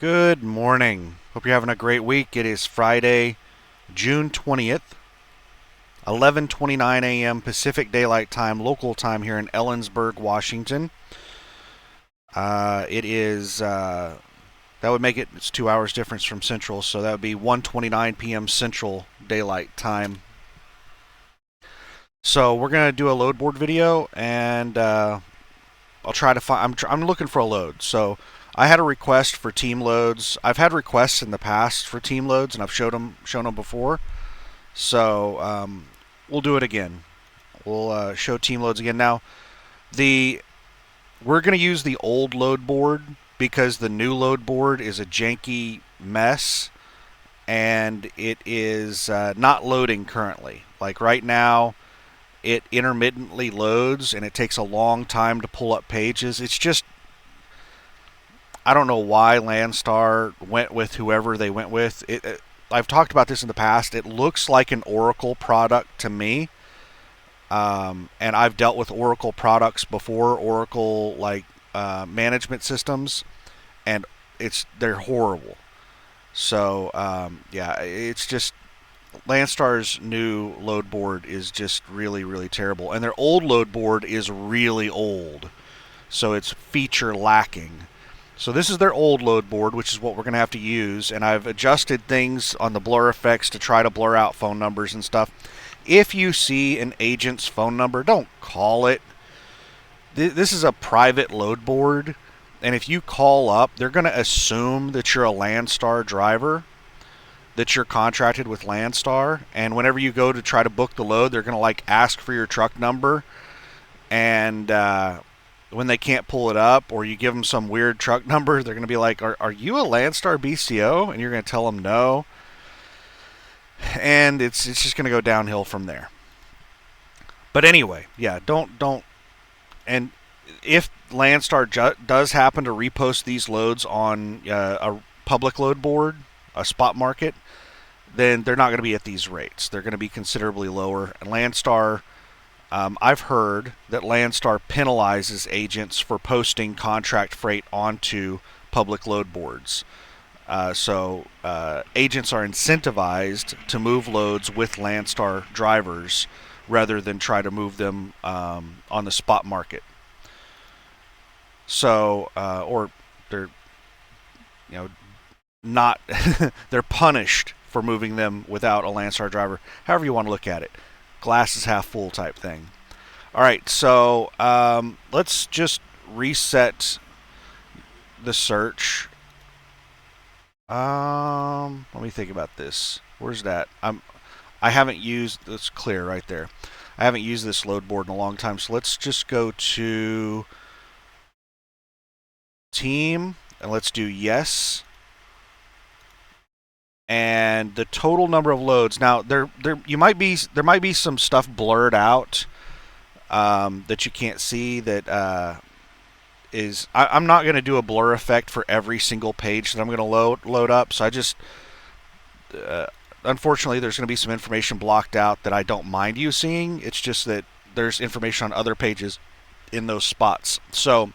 Good morning. Hope you're having a great week. It is Friday, June 20th, 11:29 a.m. Pacific Daylight Time, local time here in Ellensburg, Washington. It is that would make it's 2 hours difference from Central, so that would be 1:29 p.m. Central Daylight Time. So we're gonna do a load board video, and I'll try to find. I'm looking for a load. So I had a request for team loads. I've had requests in the past for team loads, and I've shown them before. So we'll do it again. We'll show team loads again. Now the we're going to use the old load board because the new load board is a janky mess, and it is not loading currently. Like right now, it intermittently loads and it takes a long time to pull up pages. It's just, I don't know why Landstar went with whoever they went with. I've talked about this in the past. It looks like an Oracle product to me, and I've dealt with Oracle products before, Oracle management systems, and they're horrible. So yeah, it's just Landstar's new load board is just really, really terrible, and their old load board is really old, so it's feature lacking. So this is their old load board, which is what we're going to have to use, and I've adjusted things on the blur effects to try to blur out phone numbers and stuff. If you see an agent's phone number, don't call it. This is a private load board, and if you call up, they're going to assume that you're a Landstar driver, that you're contracted with Landstar, and whenever you go to try to book the load, they're going to ask for your truck number, and when they can't pull it up or you give them some weird truck number, they're going to be like, are you a Landstar BCO? And you're going to tell them no, and it's just going to go downhill from there. But anyway, yeah, don't and if Landstar does happen to repost these loads on a public load board, a spot market, then they're not going to be at these rates. They're going to be considerably lower. And Landstar, I've heard that Landstar penalizes agents for posting contract freight onto public load boards. So agents are incentivized to move loads with Landstar drivers rather than try to move them on the spot market. So, or they're, you know, not they're punished for moving them without a Landstar driver. However you want to look at it, glass is half full type thing. All right, so let's just reset the search. Let me think about this. Where's that? I haven't used. That's clear right there. I haven't used this load board in a long time, so let's just go to team and let's do yes. And the total number of loads. Now there might be some stuff blurred out that you can't see. That I'm not going to do a blur effect for every single page that I'm going to load up. So I just unfortunately there's going to be some information blocked out that I don't mind you seeing. It's just that there's information on other pages in those spots. So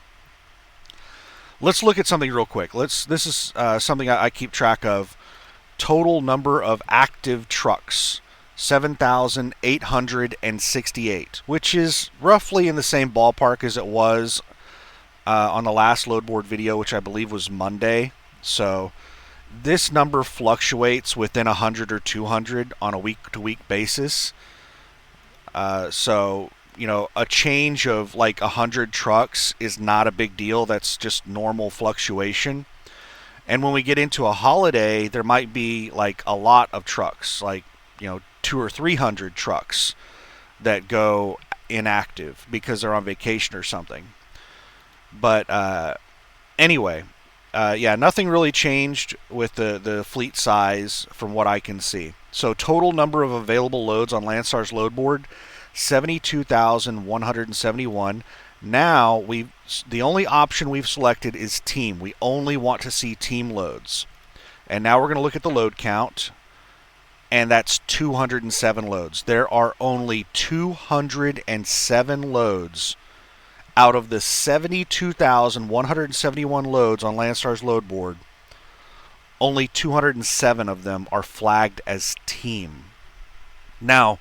let's look at something real quick. This is something I keep track of. Total number of active trucks, 7,868, which is roughly in the same ballpark as it was on the last load board video, which I believe was Monday. So this number fluctuates within 100 or 200 on a week-to-week basis. So, a change of like 100 trucks is not a big deal. That's just normal fluctuation. And when we get into a holiday, there might be like a lot of trucks, like, 200 or 300 trucks that go inactive because they're on vacation or something. But anyway, yeah, nothing really changed with the fleet size from what I can see. So total number of available loads on Landstar's load board, 72,171. Now the only option we've selected is team. We only want to see team loads. And now we're going to look at the load count, and that's 207 loads. There are only 207 loads out of the 72,171 loads on Landstar's load board only 207 of them are flagged as team. Now,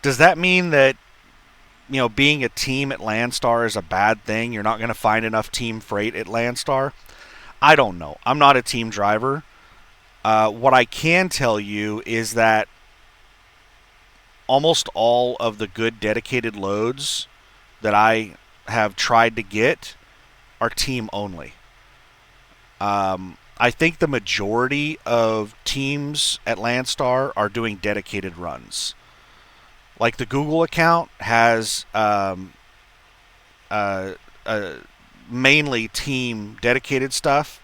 does that mean that, being a team at Landstar is a bad thing? You're not going to find enough team freight at Landstar? I don't know. I'm not a team driver. What I can tell you is that almost all of the good dedicated loads that I have tried to get are team only. I think the majority of teams at Landstar are doing dedicated runs. Like the Google account has uh, mainly team dedicated stuff,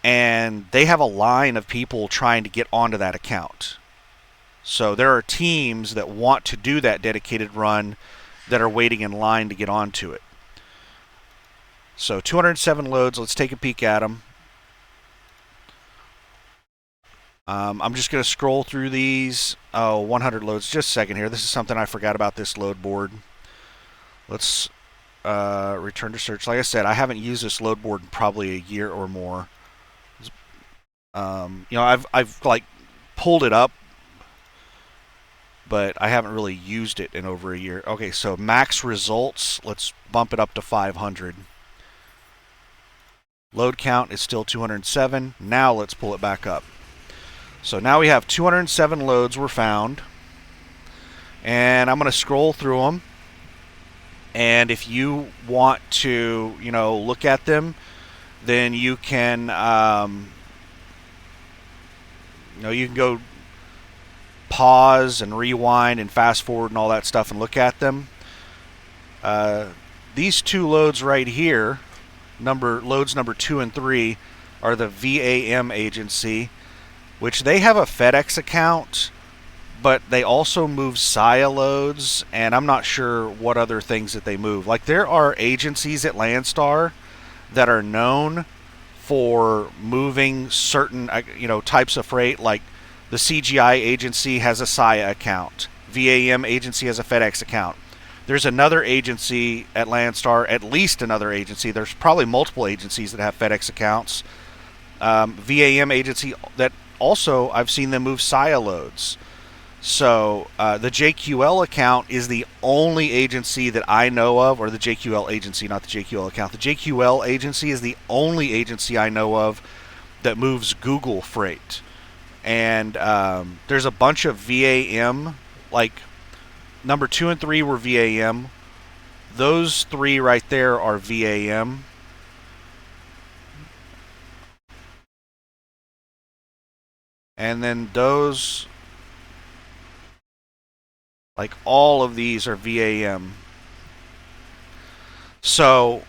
and they have a line of people trying to get onto that account. So there are teams that want to do that dedicated run that are waiting in line to get onto it. So 207 loads. Let's take a peek at them. I'm just going to scroll through these. Oh, 100 loads. Just a second here. This is something I forgot about this load board. Let's return to search. Like I said, I haven't used this load board in probably a year or more. I've like pulled it up, but I haven't really used it in over a year. Okay, so max results. Let's bump it up to 500. Load count is still 207. Now let's pull it back up. So now we have 207 loads were found. And I'm going to scroll through them. And if you want to, look at them, then you can, you can go pause and rewind and fast forward and all that stuff and look at them. These two loads right here, loads number 2 and 3, are the VAM agency, which they have a FedEx account, but they also move SIA loads, and I'm not sure what other things that they move. Like there are agencies at Landstar that are known for moving certain types of freight. Like the CGI agency has a SIA account. VAM agency has a FedEx account. There's another agency at Landstar, at least another agency. There's probably multiple agencies that have FedEx accounts. VAM agency that also I've seen them move SIA loads. So the JQL account is the only agency that I know of, or the JQL agency, not the JQL account. The JQL agency is the only agency I know of that moves Google freight. And there's a bunch of VAM, like number 2 and 3 were VAM. Those 3 right there are VAM. And then those, like all of these are VAM. So,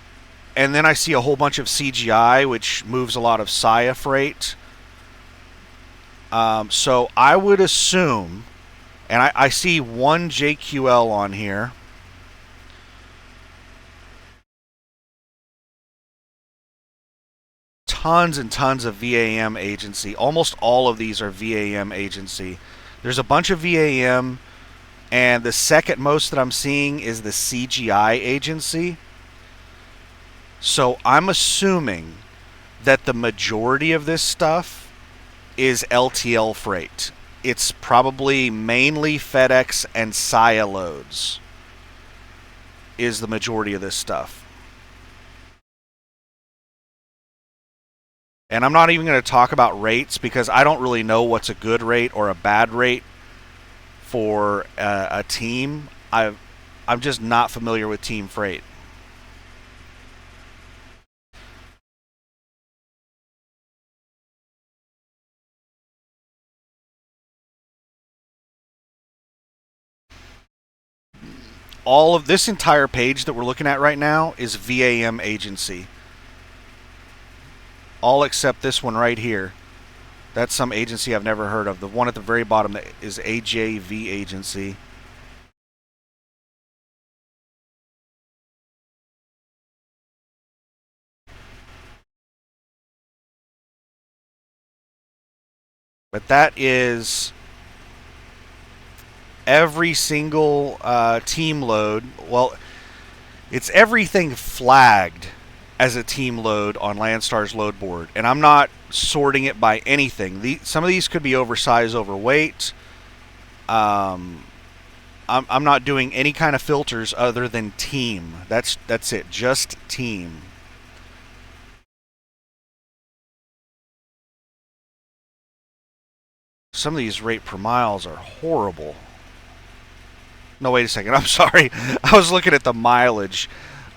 and then I see a whole bunch of CGI, which moves a lot of SIA freight. So I would assume, and I see one JQL on here. Tons and tons of VAM agency. Almost all of these are VAM agency. There's a bunch of VAM, and the second most that I'm seeing is the CGI agency. So I'm assuming that the majority of this stuff is LTL freight. It's probably mainly FedEx and SIA loads is the majority of this stuff. And I'm not even going to talk about rates because I don't really know what's a good rate or a bad rate for a team. I'm just not familiar with team freight. All of this entire page that we're looking at right now is VAM agency. All except this one right here. That's some agency I've never heard of. The one at the very bottom is AJV agency. But that is every single team load. Well, it's everything flagged as a team load on Landstar's load board, and I'm not sorting it by anything. Some of these could be oversize, overweight. I'm not doing any kind of filters other than team. That's it, just team. Some of these rate per miles are horrible. No, wait a second. I'm sorry. I was looking at the mileage.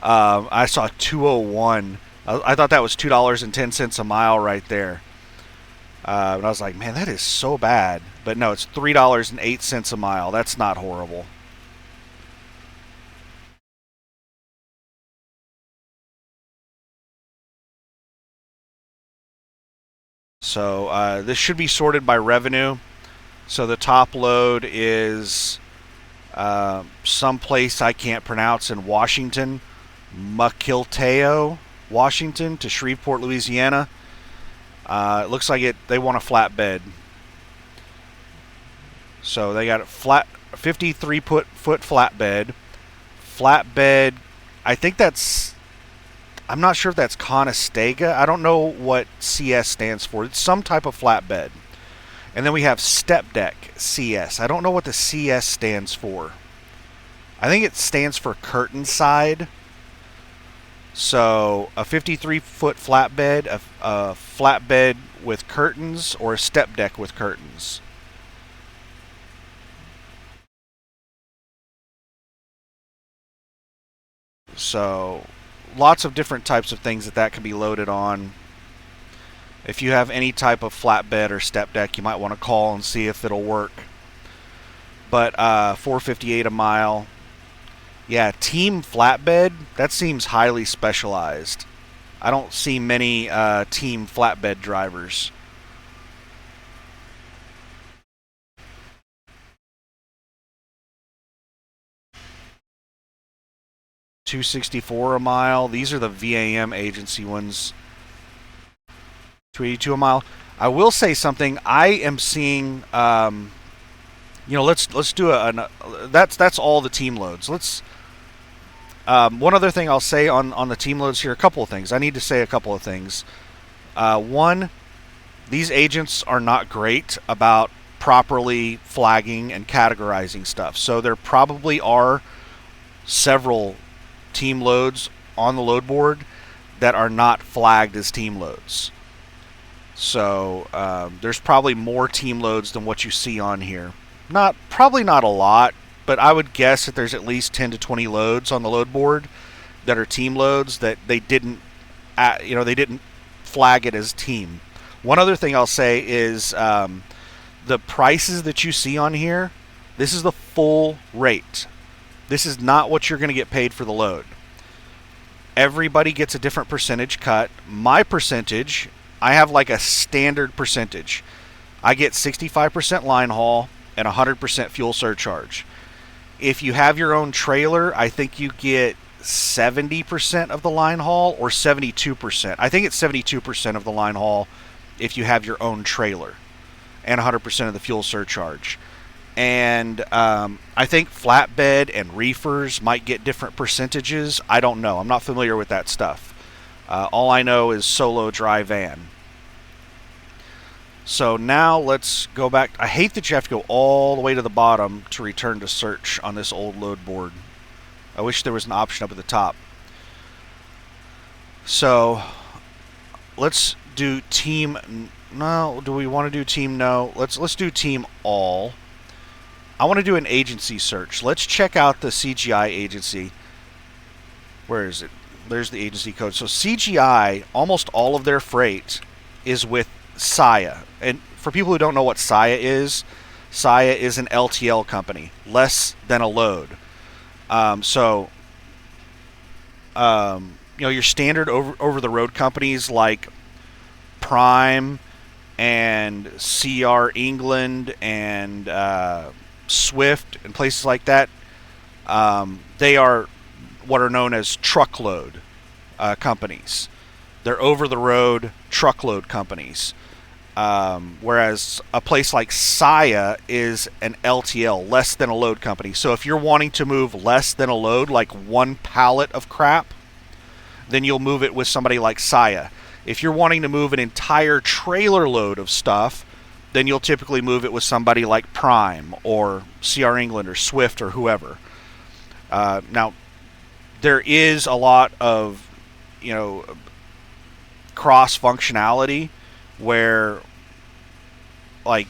I saw 201. I thought that was $2.10 a mile right there. And I was like, man, that is so bad. But no, it's $3.08 a mile. That's not horrible. So this should be sorted by revenue. So the top load is someplace I can't pronounce in Washington, Mukilteo, Washington, to Shreveport, Louisiana. It looks like they want a flatbed. So they got a 53-foot flatbed. Flatbed, I think that's, I'm not sure if that's Conestoga. I don't know what CS stands for. It's some type of flatbed. And then we have step deck CS. I don't know what the CS stands for. I think it stands for curtain side. So a 53-foot flatbed, a flatbed with curtains, or a step deck with curtains. So lots of different types of things that can be loaded on. If you have any type of flatbed or step deck, you might want to call and see if it'll work. But $4.58 a mile. Yeah, team flatbed, that seems highly specialized. I don't see many team flatbed drivers. $2.64 a mile. These are the VAM agency ones. $2.82 a mile. I will say something. I am seeing, let's do that's all the team loads. One other thing I'll say on the team loads here, a couple of things. I need to say a couple of things. One, these agents are not great about properly flagging and categorizing stuff. So there probably are several team loads on the load board that are not flagged as team loads. So there's probably more team loads than what you see on here. Probably not a lot, but I would guess that there's at least 10 to 20 loads on the load board that are team loads that they didn't flag it as team. One other thing I'll say is the prices that you see on here, this is the full rate. This is not what you're going to get paid for the load. Everybody gets a different percentage cut. My percentage, I have like a standard percentage. I get 65% line haul and 100% fuel surcharge. If you have your own trailer, I think you get 70% of the line haul or 72%. I think it's 72% of the line haul if you have your own trailer, and 100% of the fuel surcharge. And I think flatbed and reefers might get different percentages. I don't know. I'm not familiar with that stuff. All I know is solo dry van. So now let's go back. I hate that you have to go all the way to the bottom to return to search on this old load board. I wish there was an option up at the top. So let's do team. No, do we want to do team? No. Let's do team all. I want to do an agency search. Let's check out the CGI agency. Where is it? There's the agency code. So CGI, almost all of their freight is with Saya. And for people who don't know what Saya is an LTL company, less than a load. Your standard over-the-road companies like Prime and CR England and Swift and places like that, they are what are known as truckload companies. They're over-the-road truckload companies. Whereas a place like Saya is an LTL, less than a load company. So if you're wanting to move less than a load, like one pallet of crap, then you'll move it with somebody like Saya. If you're wanting to move an entire trailer load of stuff, then you'll typically move it with somebody like Prime or CR England or Swift or whoever. Now, there is a lot of, cross functionality where, like,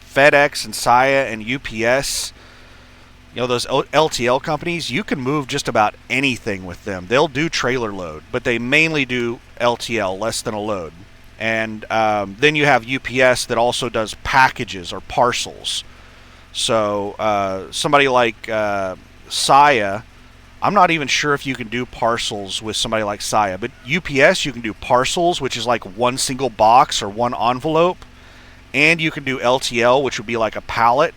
FedEx and Saya and UPS, those LTL companies, you can move just about anything with them. They'll do trailer load, but they mainly do LTL, less than a load. And then you have UPS that also does packages or parcels. So somebody like Saya, I'm not even sure if you can do parcels with somebody like Saya, but UPS, you can do parcels, which is like one single box or one envelope. And you can do LTL, which would be like a pallet.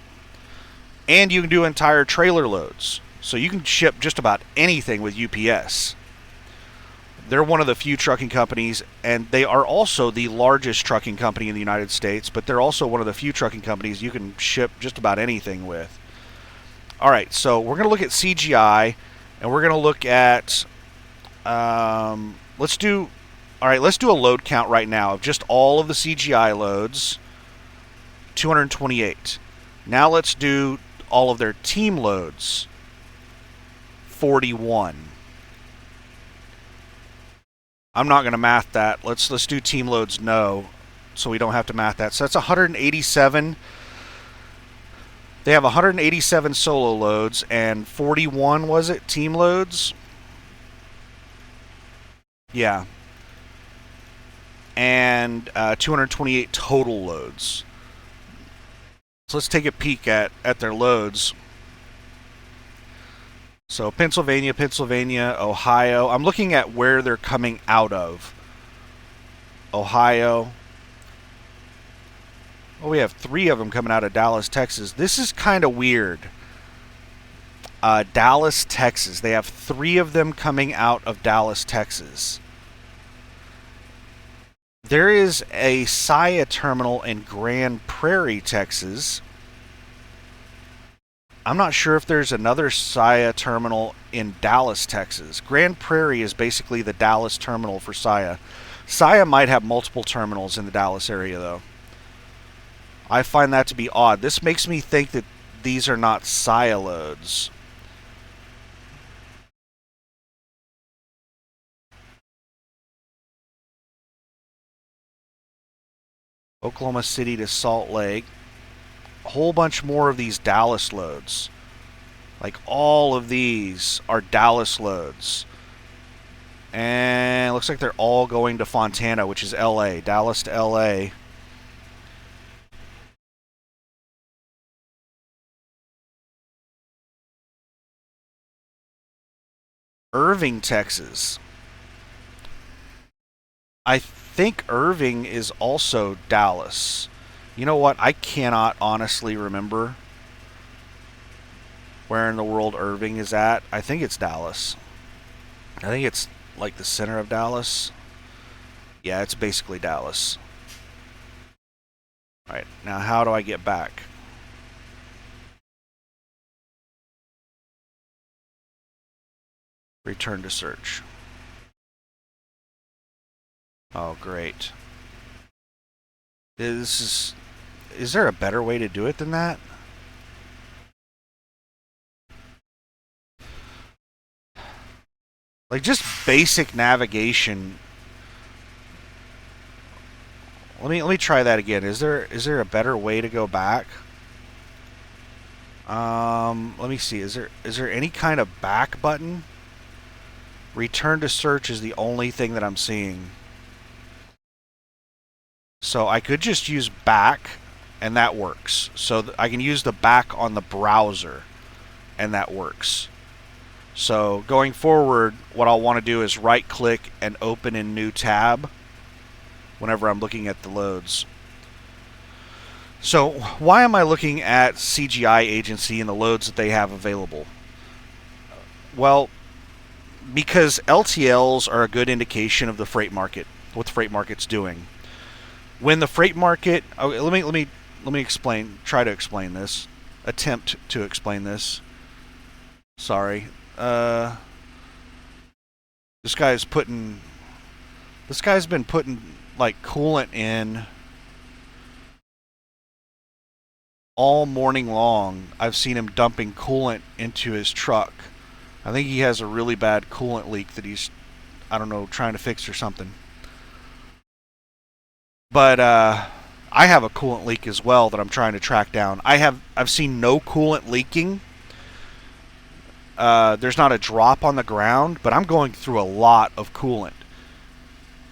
And you can do entire trailer loads. So you can ship just about anything with UPS. They're one of the few trucking companies, and they are also the largest trucking company in the United States, but they're also one of the few trucking companies you can ship just about anything with. All right, so we're going to look at CGI, and we're going to look at, let's do a load count right now of just all of the CGI loads. 228. Now let's do all of their team loads. 41. I'm not going to math that. Let's do team loads no, so we don't have to math that. So that's 187. They have 187 solo loads and 41, was it, team loads? Yeah. And 228 total loads. So let's take a peek at their loads. So Pennsylvania, Ohio. I'm looking at where they're coming out of. Ohio. Well, we have 3 of them coming out of Dallas, Texas. This is kind of weird. Dallas, Texas. They have 3 of them coming out of Dallas, Texas. There is a Saya terminal in Grand Prairie, Texas. I'm not sure if there's another Saya terminal in Dallas, Texas. Grand Prairie is basically the Dallas terminal for Saya. Saya might have multiple terminals in the Dallas area, though. I find that to be odd. This makes me think that these are not Saya loads. Oklahoma City to Salt Lake. A whole bunch more of these Dallas loads. Like, all of these are Dallas loads. And it looks like they're all going to Fontana, which is LA. Dallas to LA. Irving, Texas. I think Irving is also Dallas. You know what? I cannot honestly remember where in the world Irving is at. I think it's Dallas. I think it's like the center of Dallas. Yeah, it's basically Dallas. Alright, now how do I get back? Return to search. Oh, great. Is there a better way to do it than that? Like, just basic navigation. Let me try that again. Is there a better way to go back? Let me see. Is there any kind of back button? Return to search is the only thing that I'm seeing. So I could just use back, and that works. So I can use the back on the browser, and that works. So going forward, what I'll want to do is right-click and open in new tab whenever I'm looking at the loads. So why am I looking at CGI Agency and the loads that they have available? Well, because LTLs are a good indication of the freight market, what the freight market's doing. When the freight market, let me explain. Try to explain this. Attempt to explain this. Sorry. This guy's putting. This guy's been putting like coolant in all morning long. I've seen him dumping coolant into his truck. I think he has a really bad coolant leak that he's, I don't know, trying to fix or something. But I have a coolant leak as well that I'm trying to track down. I've seen no coolant leaking. There's not a drop on the ground, but I'm going through a lot of coolant.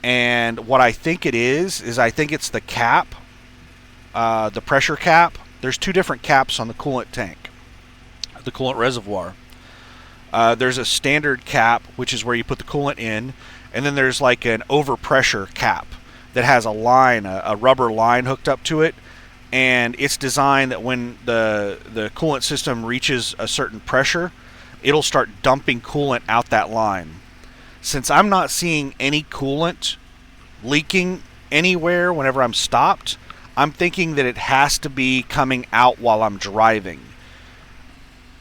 And what I think it is I think it's the cap, the pressure cap. There's two different caps on the coolant tank, the coolant reservoir. There's a standard cap, which is where you put the coolant in, and then there's like an overpressure cap that has a line, a rubber line hooked up to it, and it's designed that when the coolant system reaches a certain pressure, it'll start dumping coolant out that line. Since I'm not seeing any coolant leaking anywhere whenever I'm stopped, I'm thinking that it has to be coming out while I'm driving.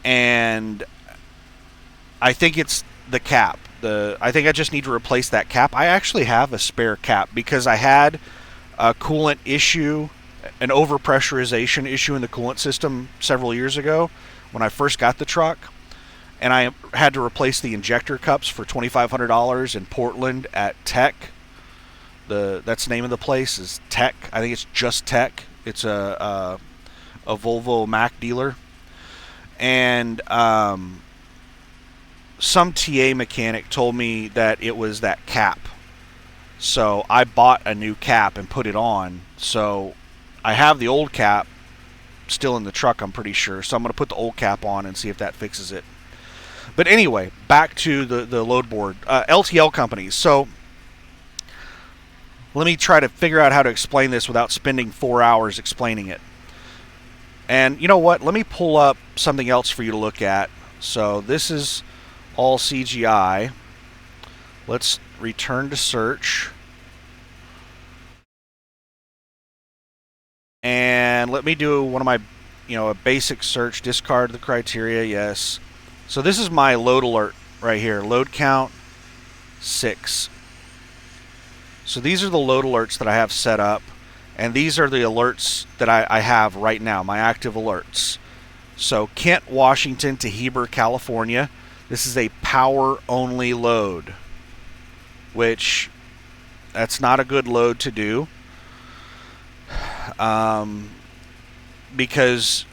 And I think it's the cap. I think I just need to replace that cap. I actually have a spare cap because I had a coolant issue, an overpressurization issue in the coolant system several years ago when I first got the truck. And I had to replace the injector cups for $2,500 in Portland at Tech. That's the name of the place, is Tech. I think it's just Tech. It's a Volvo Mac dealer. And some TA mechanic told me that it was that cap. So I bought a new cap and put it on. So I have the old cap still in the truck, I'm pretty sure. So I'm going to put the old cap on and see if that fixes it. But anyway, back to the load board. LTL companies. So let me try to figure out how to explain this without spending 4 hours explaining it. And you know what? Let me pull up something else for you to look at. So this is all CGI. Let's return to search. And let me do one of my, a basic search. Discard the criteria, yes. So this is my load alert right here. Load count 6. So these are the load alerts that I have set up. And these are the alerts that I have right now, my active alerts. So Kent, Washington to Heber, California. This is a power-only load, which that's not a good load to do. Because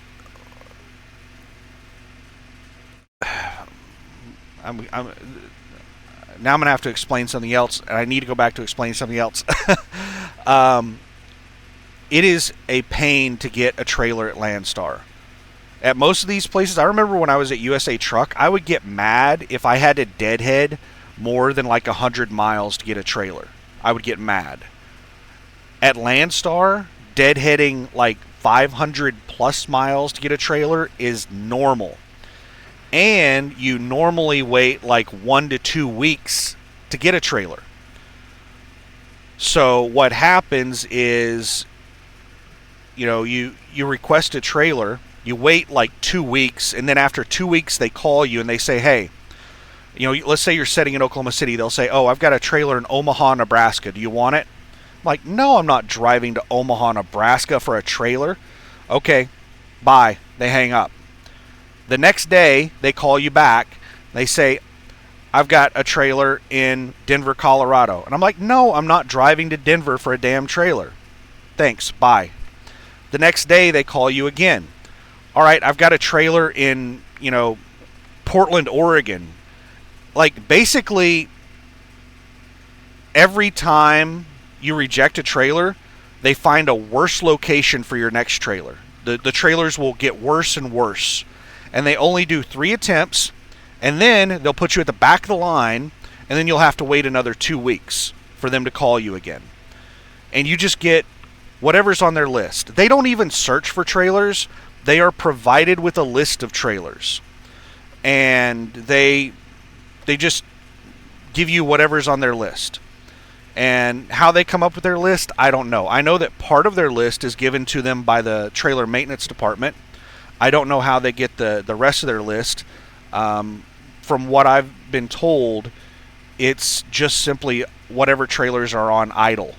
now I'm going to have to explain something else, and I need to go back to explain something else. It is a pain to get a trailer at Landstar. At most of these places, I remember when I was at USA Truck, I would get mad if I had to deadhead more than like 100 miles to get a trailer. I would get mad. At Landstar, deadheading like 500 plus miles to get a trailer is normal. And you normally wait like 1 to 2 weeks to get a trailer. So what happens is, you request a trailer, you wait like 2 weeks, and then after 2 weeks they call you and they say, hey, let's say you're sitting in Oklahoma City, they'll say, oh, I've got a trailer in Omaha, Nebraska, do you want it? I'm like, no, I'm not driving to Omaha, Nebraska for a trailer. Okay, bye. They hang up. The next day, they call you back. They say, I've got a trailer in Denver, Colorado. And I'm like, no, I'm not driving to Denver for a damn trailer. Thanks, bye. The next day, they call you again. All right, I've got a trailer in, Portland, Oregon. Like, basically, every time you reject a trailer, they find a worse location for your next trailer. The trailers will get worse and worse. And they only do 3 attempts, and then they'll put you at the back of the line, and then you'll have to wait another 2 weeks for them to call you again. And you just get whatever's on their list. They don't even search for trailers. They are provided with a list of trailers. And they just give you whatever's on their list. And how they come up with their list, I don't know. I know that part of their list is given to them by the trailer maintenance department. I don't know how they get the rest of their list. From what I've been told, It's just simply whatever trailers are on idle.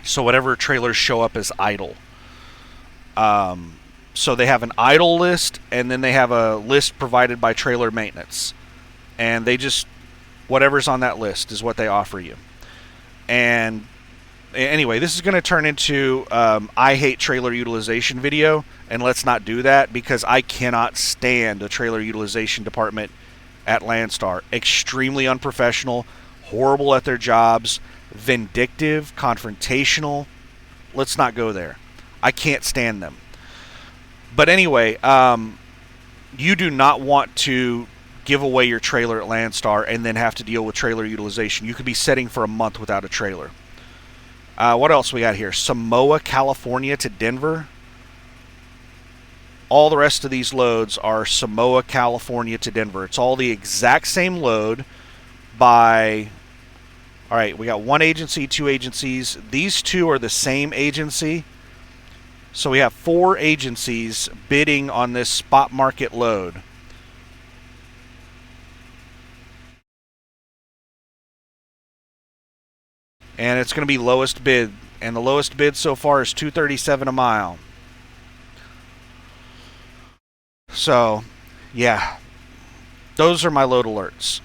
So whatever trailers show up as idle. So they have an idle list, and then they have a list provided by trailer maintenance. And they just, whatever's on that list is what they offer you. And anyway, this is going to turn into I hate trailer utilization video, and let's not do that because I cannot stand the trailer utilization department at Landstar. Extremely unprofessional, horrible at their jobs, vindictive, confrontational. Let's not go there. I can't stand them. But anyway, you do not want to give away your trailer at Landstar and then have to deal with trailer utilization. You could be sitting for a month without a trailer. What else we got here? Samoa, California to Denver. All the rest of these loads are Samoa, California to Denver. It's all the exact same load by... All right, we got one agency, two agencies. These two are the same agency. So we have 4 agencies bidding on this spot market load. And it's going to be lowest bid. And the lowest bid so far is $237 a mile. So, yeah. Those are my load alerts.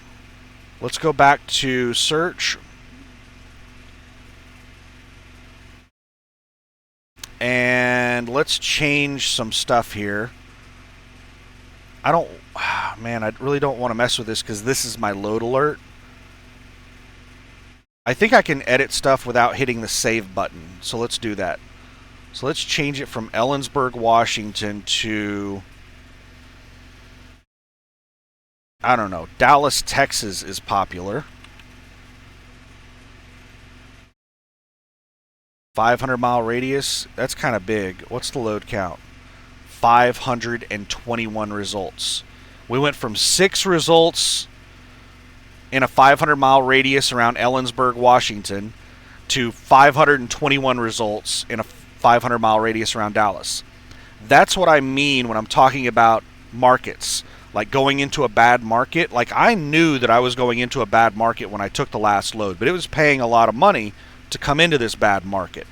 Let's go back to search. And let's change some stuff here. Man, I really don't want to mess with this because this is my load alert. I think I can edit stuff without hitting the save button. So let's do that. So let's change it from Ellensburg, Washington to... I don't know. Dallas, Texas is popular. 500-mile radius. That's kind of big. What's the load count? 521 results. We went from 6 results in a 500-mile radius around Ellensburg, Washington, to 521 results in a 500-mile radius around Dallas. That's what I mean when I'm talking about markets. Like going into a bad market. Like I knew that I was going into a bad market when I took the last load, but it was paying a lot of money to come into this bad market.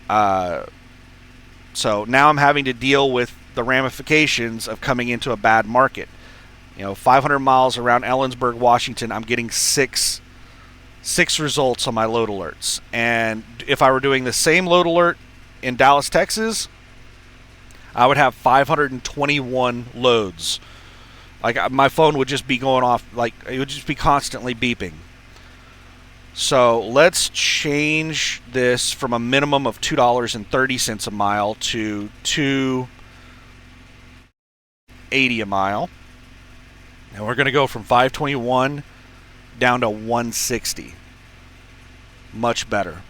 So now I'm having to deal with the ramifications of coming into a bad market. 500 miles around Ellensburg, Washington, I'm getting six results on my load alerts. And if I were doing the same load alert in Dallas, Texas, I would have 521 loads. Like my phone would just be going off, like it would just be constantly beeping. So let's change this from a minimum of $2.30 a mile to $2.80 a mile. And we're going to go from 521 down to 160. Much better.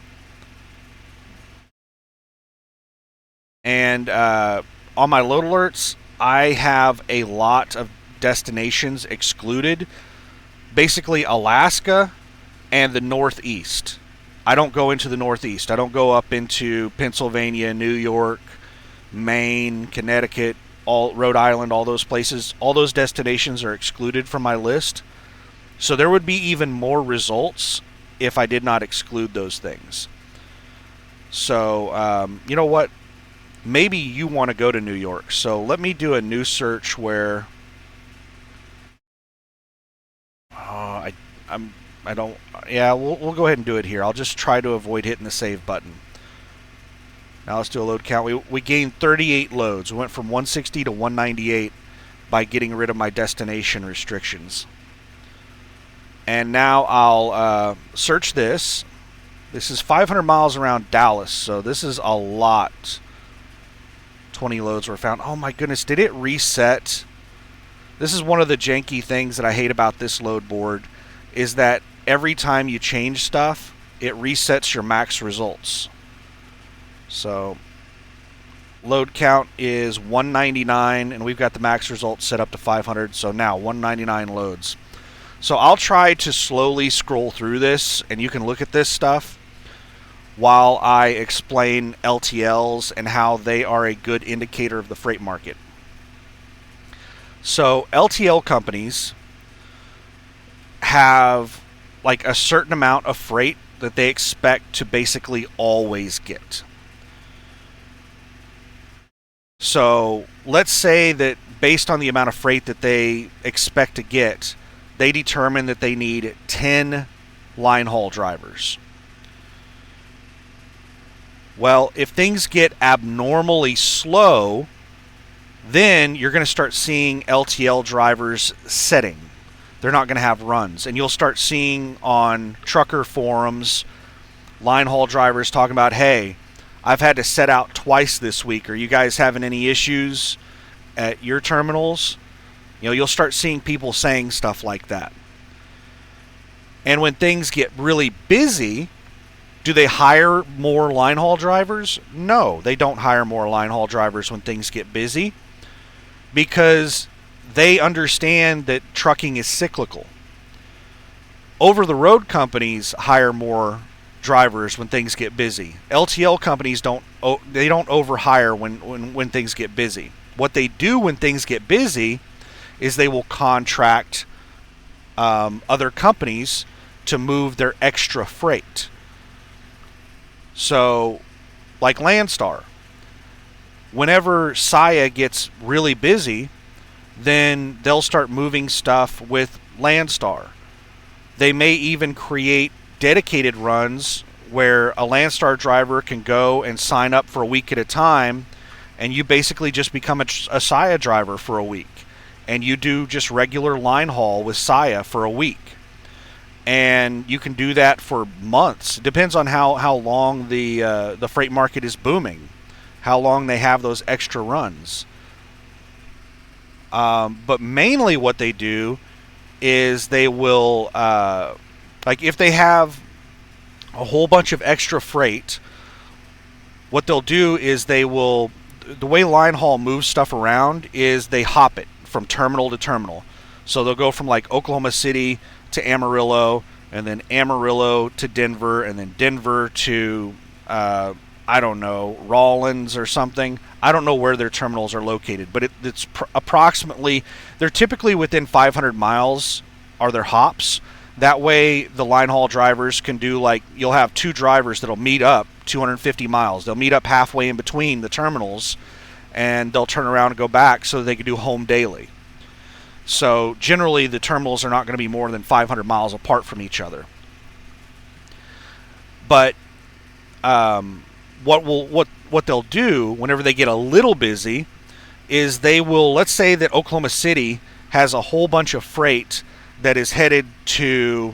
And on my load alerts, I have a lot of destinations excluded. Basically Alaska and the Northeast. I don't go into the Northeast. I don't go up into Pennsylvania, New York, Maine, Connecticut, Rhode Island, all those places. All those destinations are excluded from my list. So there would be even more results if I did not exclude those things. So, you know what? Maybe you want to go to New York. So let me do a new search where... we'll go ahead and do it here. I'll just try to avoid hitting the save button. Now let's do a load count. We gained 38 loads. We went from 160 to 198 by getting rid of my destination restrictions. And now I'll search this. This is 500 miles around Dallas, so this is a lot. 20 loads were found. Oh my goodness, did it reset? This is one of the janky things that I hate about this load board, is that every time you change stuff, it resets your max results. So load count is 199, and we've got the max results set up to 500, so now 199 loads. So I'll try to slowly scroll through this, and you can look at this stuff while I explain LTLs and how they are a good indicator of the freight market. So LTL companies have like a certain amount of freight that they expect to basically always get. So let's say that based on the amount of freight that they expect to get, they determine that they need 10 line haul drivers. Well, if things get abnormally slow, then you're going to start seeing LTL drivers setting. They're not going to have runs. And you'll start seeing on trucker forums line haul drivers talking about, hey, I've had to set out twice this week. Are you guys having any issues at your terminals? You'll start seeing people saying stuff like that. And when things get really busy, do they hire more line haul drivers? No, they don't hire more line haul drivers when things get busy, because they understand that trucking is cyclical. Over-the-road companies hire more drivers when things get busy. LTL companies don't overhire when things get busy. What they do when things get busy is they will contract other companies to move their extra freight. So, like Landstar, whenever Saia gets really busy, then they'll start moving stuff with Landstar. They may even create dedicated runs where a Landstar driver can go and sign up for a week at a time, and you basically just become a Saia driver for a week, and you do just regular line haul with Saia for a week. And you can do that for months. It depends on how long the freight market is booming, how long they have those extra runs. But mainly what they do is they will, like if they have a whole bunch of extra freight, what they'll do is the way line haul moves stuff around is they hop it from terminal to terminal. So they'll go from like Oklahoma City to Amarillo, and then Amarillo to Denver, and then Denver to, I don't know, Rawlins or something. I don't know where their terminals are located, but it's approximately, they're typically within 500 miles are their hops. That way the line haul drivers can do, like, you'll have two drivers that'll meet up 250 miles. They'll meet up halfway in between the terminals, and they'll turn around and go back so they can do home daily. So generally the terminals are not going to be more than 500 miles apart from each other. But what they'll do whenever they get a little busy is they will, let's say that Oklahoma City has a whole bunch of freight that is headed to,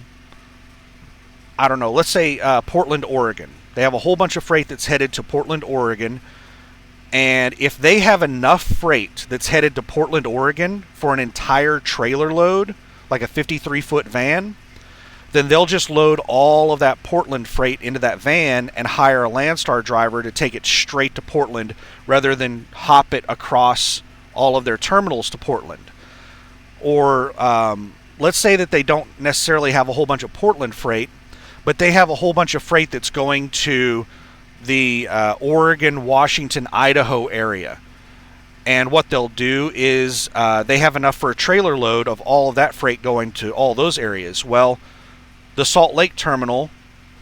I don't know, let's say Portland, Oregon. They have a whole bunch of freight that's headed to Portland, Oregon. And if they have enough freight that's headed to Portland, Oregon for an entire trailer load, like a 53-foot van, then they'll just load all of that Portland freight into that van and hire a Landstar driver to take it straight to Portland rather than hop it across all of their terminals to Portland. Or let's say that they don't necessarily have a whole bunch of Portland freight, but they have a whole bunch of freight that's going to the Oregon, Washington, Idaho area. And what they'll do is they have enough for a trailer load of all of that freight going to all those areas. Well, the Salt Lake terminal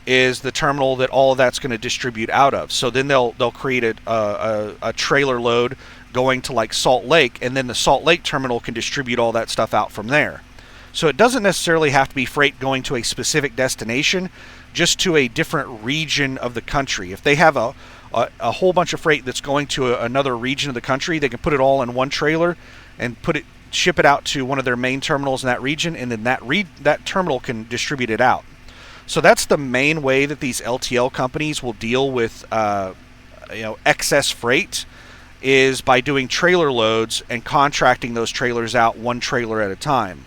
is the terminal that all of that's going to distribute out of. So then they'll create a trailer load going to like Salt Lake, and then the Salt Lake terminal can distribute all that stuff out from there. So it doesn't necessarily have to be freight going to a specific destination, just to a different region of the country. If they have a whole bunch of freight that's going to another region of the country, they can put it all in one trailer and ship it out to one of their main terminals in that region, and then that terminal can distribute it out. So that's the main way that these LTL companies will deal with excess freight, is by doing trailer loads and contracting those trailers out one trailer at a time.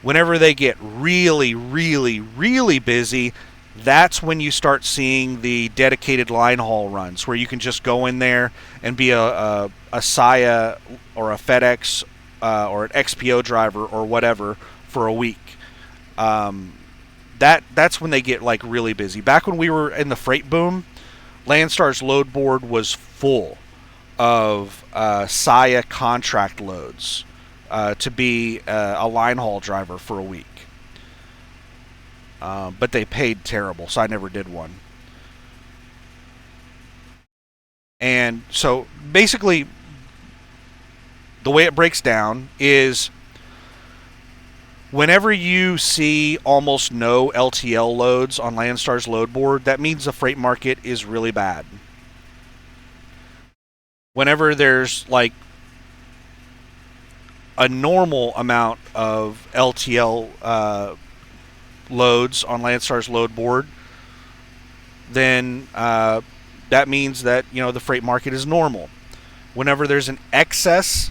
Whenever they get really, really, really busy, that's when you start seeing the dedicated line haul runs, where you can just go in there and be a Saia or a FedEx or an XPO driver or whatever for a week. That's when they get like really busy. Back when we were in the freight boom, Landstar's load board was full of Saia contract loads to be a line haul driver for a week. but they paid terrible, so I never did one. And so basically, the way it breaks down is whenever you see almost no LTL loads on Landstar's load board, that means the freight market is really bad. Whenever there's like a normal amount of LTL loads on Landstar's load board, then that means that the freight market is normal. Whenever there's an excess,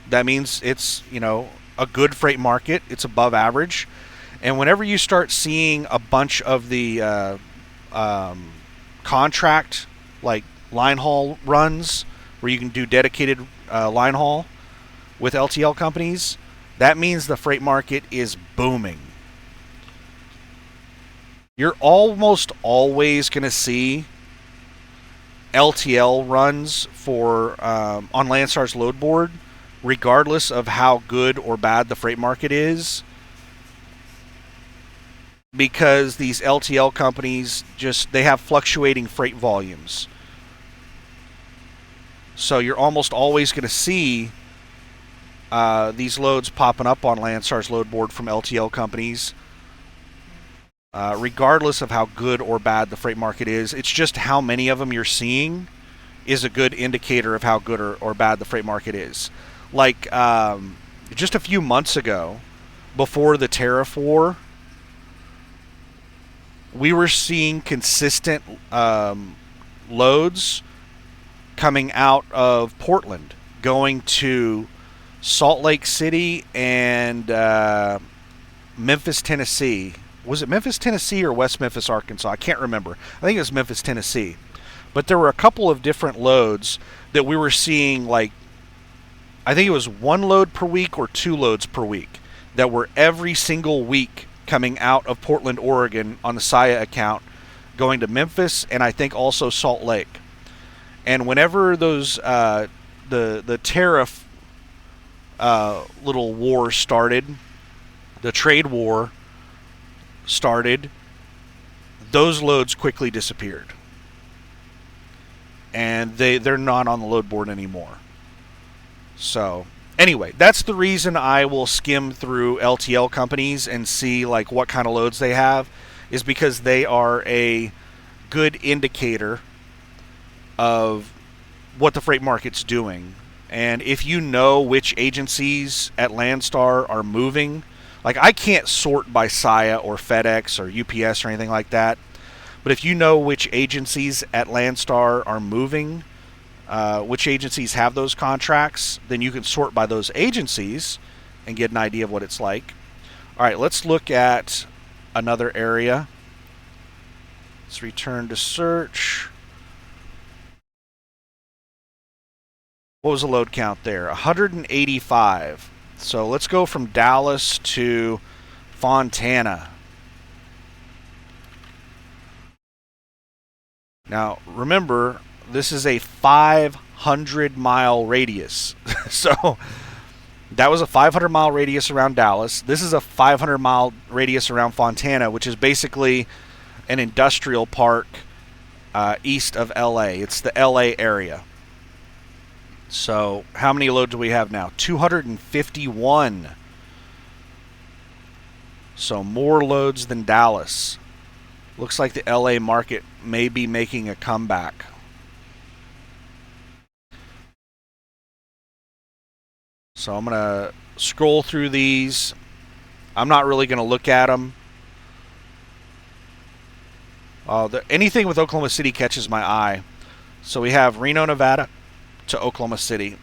that means it's a good freight market. It's above average. And whenever you start seeing a bunch of the contract, like line haul runs, where you can do dedicated line haul with LTL companies, that means the freight market is booming. You're almost always going to see LTL runs for on Landstar's load board, regardless of how good or bad the freight market is, because these LTL companies they have fluctuating freight volumes. So you're almost always going to see these loads popping up on Landstar's load board from LTL companies, regardless of how good or bad the freight market is. It's just how many of them you're seeing is a good indicator of how good or bad the freight market is. Like just a few months ago, before the tariff war, we were seeing consistent loads coming out of Portland, going to Salt Lake City and Memphis, Tennessee. Was it Memphis, Tennessee or West Memphis, Arkansas? I can't remember. I think it was Memphis, Tennessee. But there were a couple of different loads that we were seeing, like, I think it was 1 load per week or 2 loads per week that were every single week coming out of Portland, Oregon on the Saia account, going to Memphis and I think also Salt Lake. And whenever those the tariff little war started, the trade war started, those loads quickly disappeared. And they're not on the load board anymore. So anyway, that's the reason I will skim through LTL companies and see like what kind of loads they have, is because they are a good indicator of what the freight market's doing. And if you know which agencies at Landstar are moving, like I can't sort by Saia or FedEx or UPS or anything like that, but if you know which agencies at Landstar are moving, which agencies have those contracts, then you can sort by those agencies and get an idea of what it's like. All right, let's look at another area. Let's return to search. What was the load count there? 185. So let's go from Dallas to Fontana. Now, remember, this is a 500-mile radius. So that was a 500-mile radius around Dallas. This is a 500-mile radius around Fontana, which is basically an industrial park east of LA. It's the LA area. So how many loads do we have now? 251. So more loads than Dallas. Looks like the LA market may be making a comeback. So I'm going to scroll through these. I'm not really going to look at them. Anything with Oklahoma City catches my eye. So we have Reno, Nevada to Oklahoma City.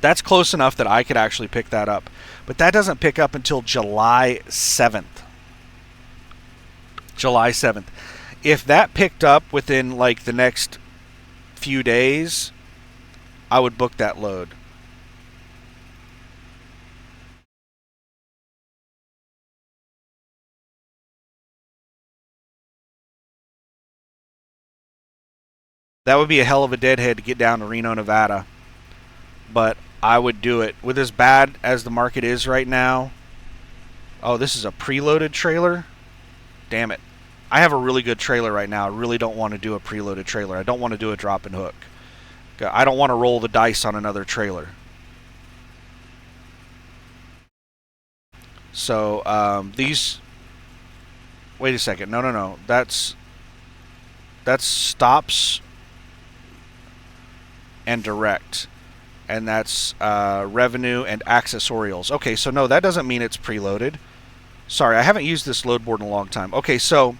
That's close enough that I could actually pick that up. But that doesn't pick up until July 7th. July 7th. If that picked up within like the next few days, I would book that load. That would be a hell of a deadhead to get down to Reno, Nevada. But I would do it. With as bad as the market is right now, Oh, this is a preloaded trailer? Damn it. I have a really good trailer right now. I really don't want to do a preloaded trailer. I don't want to do a drop and hook. I don't want to roll the dice on another trailer. So these. Wait a second. No. That's stops and direct, and that's revenue and accessorials. Okay, so no, that doesn't mean it's preloaded. Sorry, I haven't used this load board in a long time. Okay, so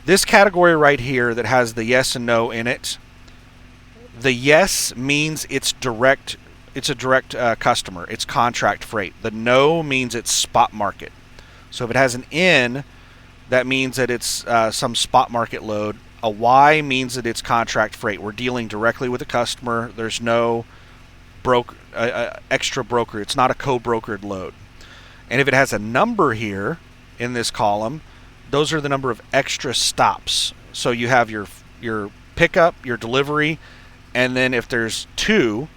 this category right here that has the yes and no in it, the yes means it's direct. It's a direct customer. It's contract freight. The no means it's spot market. So if it has an N, that means that it's some spot market load. A Y means that it's contract freight. We're dealing directly with the customer. There's no extra broker. It's not a co-brokered load. And if it has a number here in this column, those are the number of extra stops. So you have your pickup, your delivery, and then if there's two,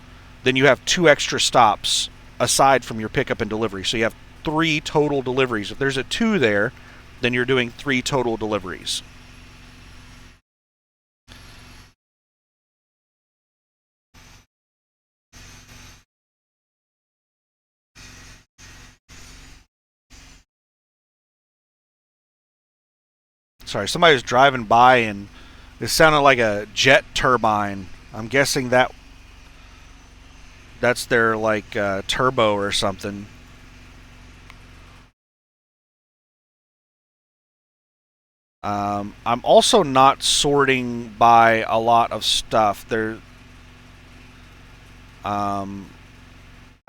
then you have two extra stops aside from your pickup and delivery. So you have 3 total deliveries. If there's a 2 there, then you're doing 3 total deliveries. Sorry, somebody was driving by and it sounded like a jet turbine. I'm guessing that's their like turbo or something. I'm also not sorting by a lot of stuff. I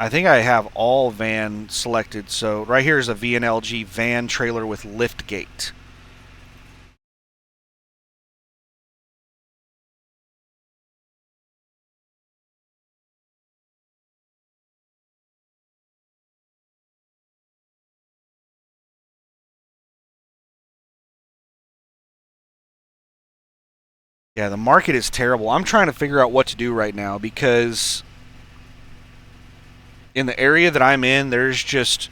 think I have all van selected. So right here is a VNLG van trailer with lift gate. Yeah, the market is terrible. I'm trying to figure out what to do right now because in the area that I'm in, there's just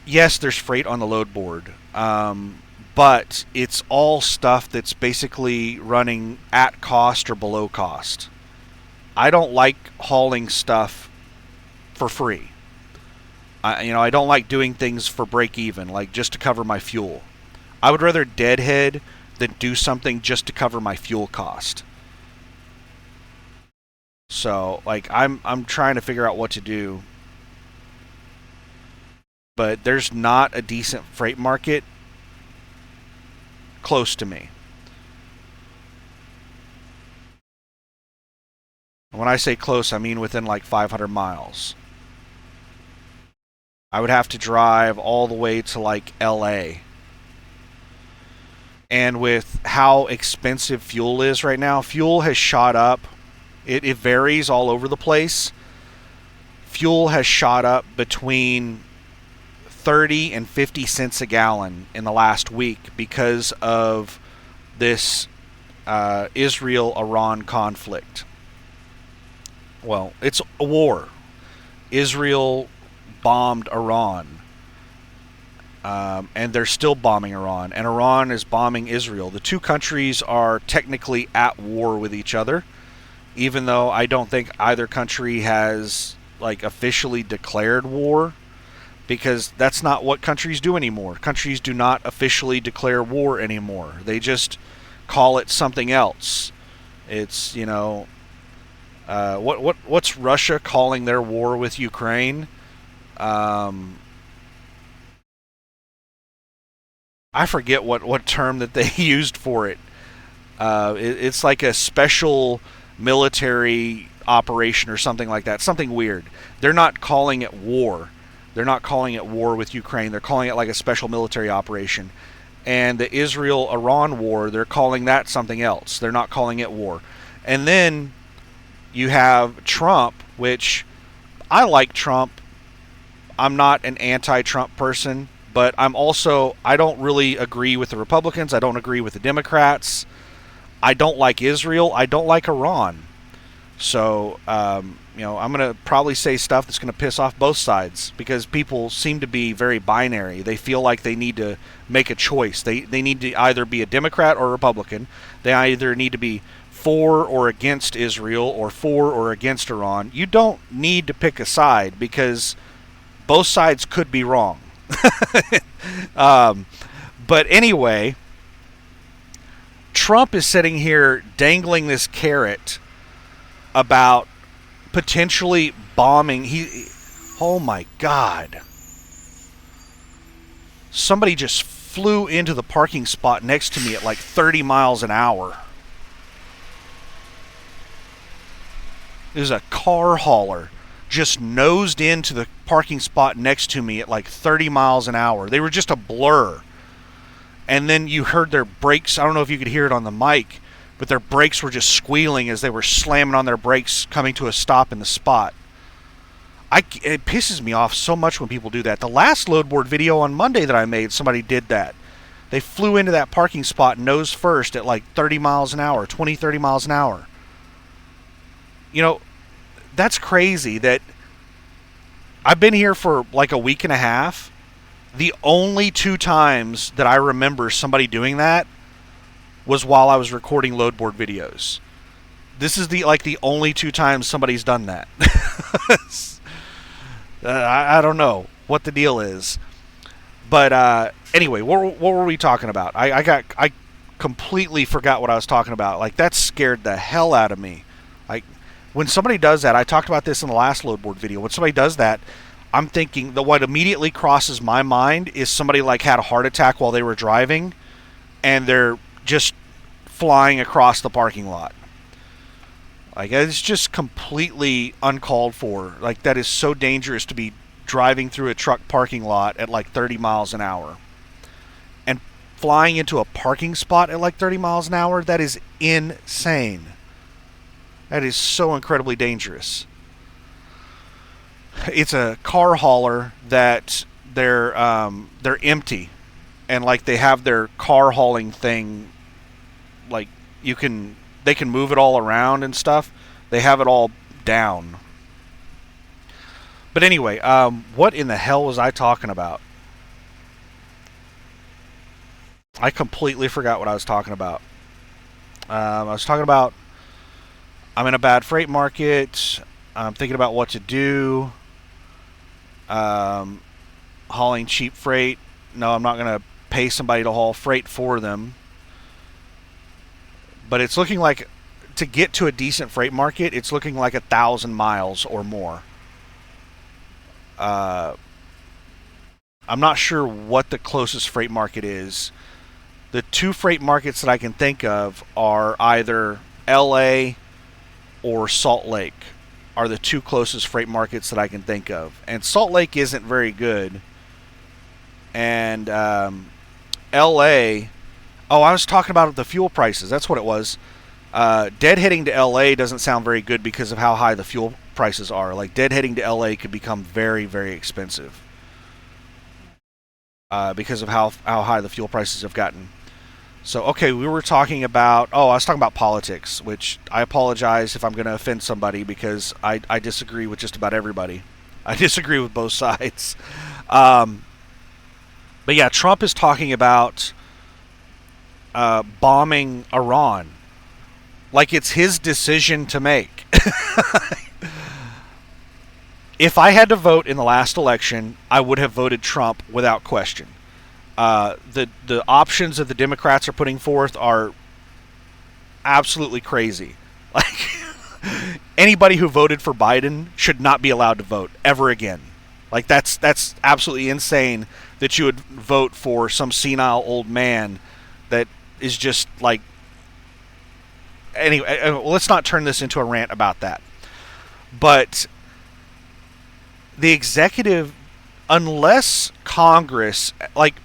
yes, there's freight on the load board, but it's all stuff that's basically running at cost or below cost. I don't like hauling stuff for free. I don't like doing things for break even, like just to cover my fuel. I would rather deadhead than do something just to cover my fuel cost. So, like, I'm trying to figure out what to do, but there's not a decent freight market close to me. When I say close, I mean within like 500 miles. I would have to drive all the way to like LA. And with how expensive fuel is right now, fuel has shot up. It varies all over the place. Fuel has shot up between 30 and 50 cents a gallon in the last week because of this Israel-Iran conflict. Well, it's a war. Israel bombed Iran. And they're still bombing Iran. And Iran is bombing Israel. The two countries are technically at war with each other, even though I don't think either country has like officially declared war, because that's not what countries do anymore. Countries do not officially declare war anymore. They just call it something else. It's, what's Russia calling their war with Ukraine? I forget what term that they used for it. It's like a special military operation or something like that. Something weird. They're not calling it war. They're not calling it war with Ukraine. They're calling it like a special military operation. And the Israel-Iran war, they're calling that something else. They're not calling it war. And then you have Trump, which I like Trump. I'm not an anti-Trump person, but I don't really agree with the Republicans. I don't agree with the Democrats. I don't like Israel. I don't like Iran. So I'm going to probably say stuff that's going to piss off both sides because people seem to be very binary. They feel like they need to make a choice. They need to either be a Democrat or Republican. They either need to be for or against Israel or for or against Iran. You don't need to pick a side because both sides could be wrong. But anyway, Trump is sitting here dangling this carrot about potentially bombing. Oh my God. Somebody just flew into the parking spot next to me at like 30 miles an hour. There's a car hauler just nosed into the parking spot next to me at like 30 miles an hour. They were just a blur. And then you heard their brakes. I don't know if you could hear it on the mic, but their brakes were just squealing as they were slamming on their brakes, coming to a stop in the spot. It pisses me off so much when people do that. The last load board video on Monday that I made, somebody did that. They flew into that parking spot nose first at like 30 miles an hour, 20, 30 miles an hour. That's crazy that I've been here for like a week and a half. The only 2 times that I remember somebody doing that was while I was recording load board videos. This is the only 2 times somebody's done that. I don't know what the deal is, but anyway, what were we talking about? I completely forgot what I was talking about. Like, that scared the hell out of me. Like, when somebody does that, I talked about this in the last load board video. When somebody does that, I'm thinking that what immediately crosses my mind is somebody like had a heart attack while they were driving, and they're just flying across the parking lot. Like, it's just completely uncalled for. Like, that is so dangerous to be driving through a truck parking lot at like 30 miles an hour. And flying into a parking spot at like 30 miles an hour, that is insane. That is so incredibly dangerous. It's a car hauler that they're empty, and like they have their car hauling thing, like they can move it all around and stuff. They have it all down. But anyway, what in the hell was I talking about? I completely forgot what I was talking about. I was talking about I'm in a bad freight market. I'm thinking about what to do. Hauling cheap freight. No, I'm not going to pay somebody to haul freight for them. But it's looking like, to get to a decent freight market, it's looking like 1,000 miles or more. I'm not sure what the closest freight market is. The 2 freight markets that I can think of are either LA or Salt Lake. Are the 2 closest freight markets that I can think of. And Salt Lake isn't very good. And LA... Oh, I was talking about the fuel prices. That's what it was. Deadheading to LA doesn't sound very good because of how high the fuel prices are. Like, deadheading to LA could become very, very expensive. Because of how high the fuel prices have gotten. So, okay, we were talking about... Oh, I was talking about politics, which I apologize if I'm going to offend somebody because I disagree with just about everybody. I disagree with both sides. But yeah, Trump is talking about bombing Iran. Like it's his decision to make. If I had to vote in the last election, I would have voted Trump without question. The options that the Democrats are putting forth are absolutely crazy. Like, anybody who voted for Biden should not be allowed to vote ever again. Like, that's absolutely insane that you would vote for some senile old man that is just like... Anyway, let's not turn this into a rant about that. But the executive, unless Congress... Like,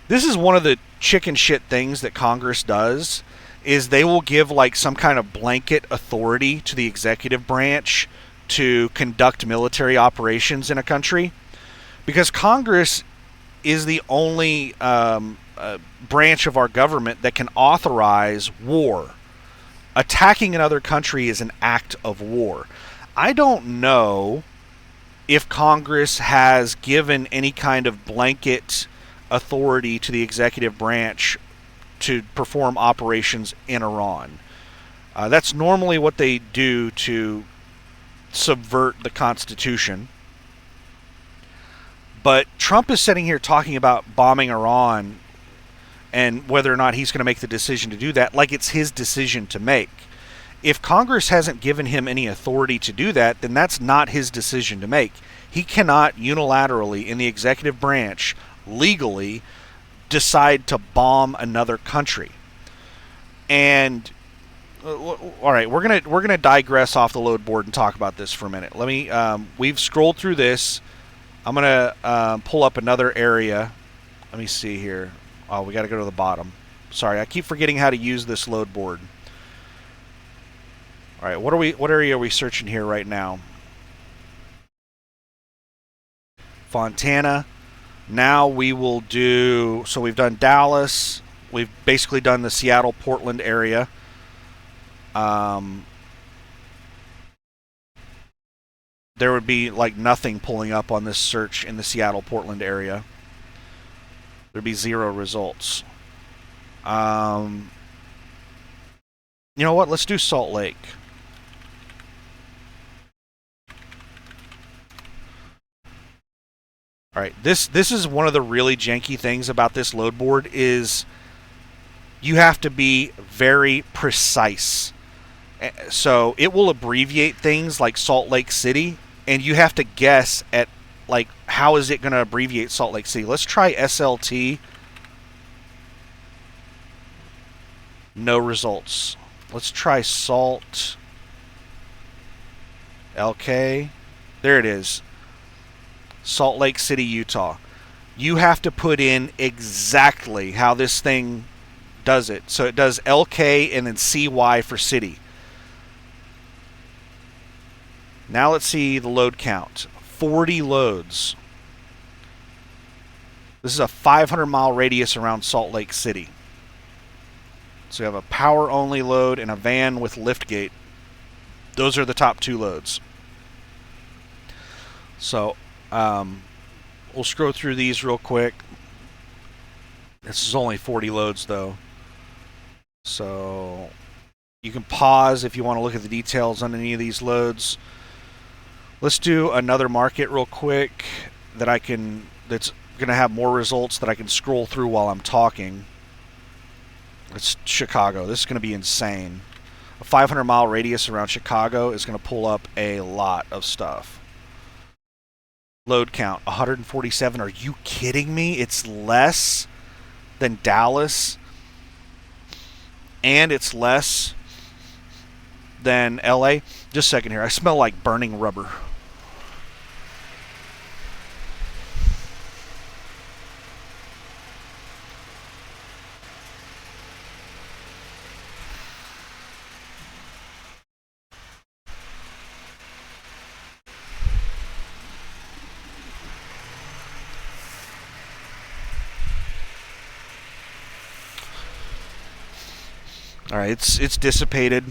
this is one of the chicken shit things that Congress does, is they will give like some kind of blanket authority to the executive branch to conduct military operations in a country, because Congress is the only branch of our government that can authorize war. Attacking another country is an act of war. I don't know if Congress has given any kind of blanket authority to the executive branch to perform operations in Iran. That's normally what they do to subvert the Constitution. But Trump is sitting here talking about bombing Iran and whether or not he's going to make the decision to do that like it's his decision to make. If Congress hasn't given him any authority to do that, then that's not his decision to make. He cannot unilaterally, in the executive branch, legally decide to bomb another country. And all right, we're gonna digress off the load board and talk about this for a minute. Let me. We've scrolled through this. I'm gonna pull up another area. Let me see here. Oh, we got to go to the bottom. Sorry, I keep forgetting how to use this load board. All right, what area are we searching here right now? Fontana. Now we will do, so we've done Dallas. We've basically done the Seattle, Portland area. There would be like nothing pulling up on this search in the Seattle, Portland area. There'd be 0 results. You know what? Let's do Salt Lake. All right, this is one of the really janky things about this load board is you have to be very precise. So it will abbreviate things like Salt Lake City, and you have to guess at like how is it going to abbreviate Salt Lake City. Let's try SLT. No results. Let's try Salt LK. There it is. Salt Lake City, Utah. You have to put in exactly how this thing does it. So it does LK and then CY for city. Now let's see the load count. 40 loads. This is a 500-mile radius around Salt Lake City. So we have a power-only load and a van with liftgate. Those are the top 2 loads. So we'll scroll through these real quick. This is only 40 loads, though. So you can pause if you want to look at the details on any of these loads. Let's do another market real quick that's going to have more results that I can scroll through while I'm talking. It's Chicago. This is going to be insane. A 500-mile radius around Chicago is going to pull up a lot of stuff. Load count, 147. Are you kidding me? It's less than Dallas, and it's less than LA. Just a second here. I smell like burning rubber. All right, it's dissipated.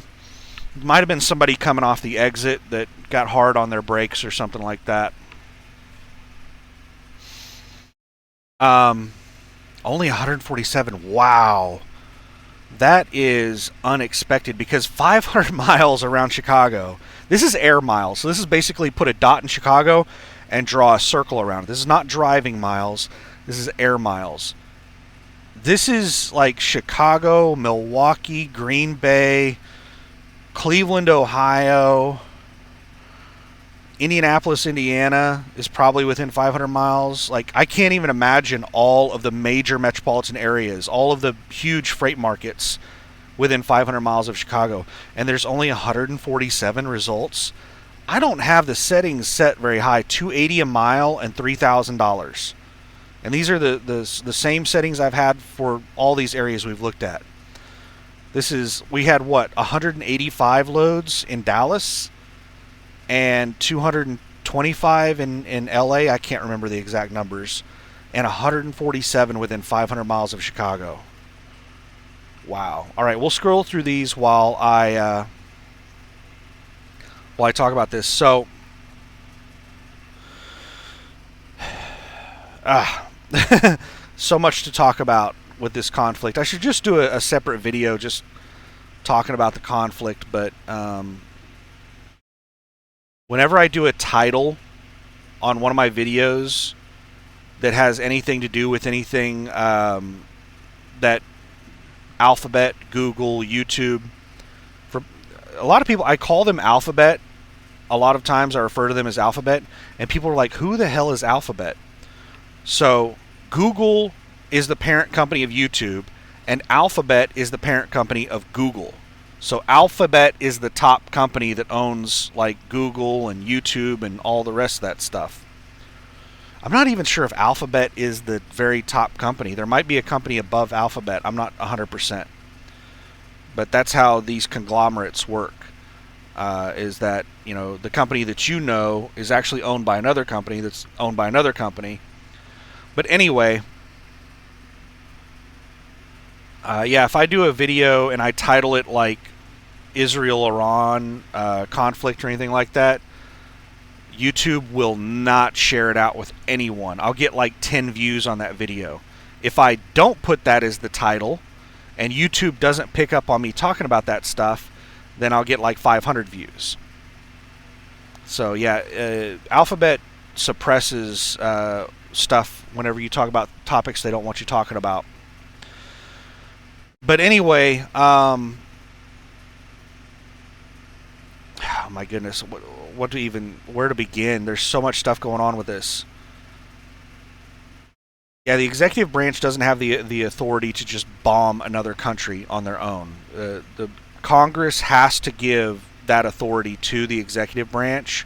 Might have been somebody coming off the exit that got hard on their brakes or something like that. Only 147. Wow. That is unexpected because 500 miles around Chicago. This is air miles. So this is basically put a dot in Chicago and draw a circle around it. This is not driving miles. This is air miles. This is like Chicago, Milwaukee, Green Bay, Cleveland, Ohio, Indianapolis, Indiana is probably within 500 miles. Like, I can't even imagine all of the major metropolitan areas, all of the huge freight markets within 500 miles of Chicago. And there's only 147 results. I don't have the settings set very high, $280 a mile and $3,000. And these are the same settings I've had for all these areas we've looked at. We had what, 185 loads in Dallas and 225 in LA. I can't remember the exact numbers. And 147 within 500 miles of Chicago. Wow. All right, we'll scroll through these while I while I talk about this. So, ah, so much to talk about with this conflict. I should just do a separate video just talking about the conflict, but whenever I do a title on one of my videos that has anything to do with anything that Alphabet, Google, YouTube, for a lot of people, I call them Alphabet. A lot of times I refer to them as Alphabet, and people are like, who the hell is Alphabet? So Google is the parent company of YouTube, and Alphabet is the parent company of Google. So Alphabet is the top company that owns like Google and YouTube and all the rest of that stuff. I'm not even sure if Alphabet is the very top company. There might be a company above Alphabet. I'm not 100%. But that's how these conglomerates work. Is that, you know, the company that you know is actually owned by another company that's owned by another company. But anyway, yeah, if I do a video and I title it like Israel-Iran conflict or anything like that, YouTube will not share it out with anyone. I'll get like 10 views on that video. If I don't put that as the title and YouTube doesn't pick up on me talking about that stuff, then I'll get like 500 views. So yeah, Alphabet suppresses stuff whenever you talk about topics they don't want you talking about. But anyway, oh my goodness, what to even, where to begin? There's so much stuff going on with this. Yeah, the executive branch doesn't have the authority to just bomb another country on their own. The Congress has to give that authority to the executive branch.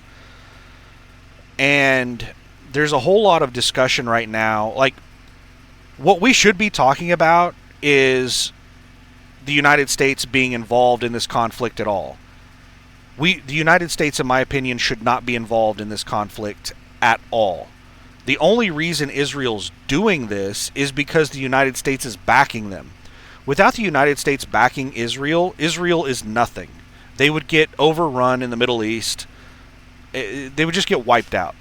And there's a whole lot of discussion right now. Like, what we should be talking about is the United States being involved in this conflict at all. The United States, in my opinion, should not be involved in this conflict at all. The only reason Israel's doing this is because the United States is backing them. Without the United States backing Israel, Israel is nothing. They would get overrun in the Middle East. They would just get wiped out.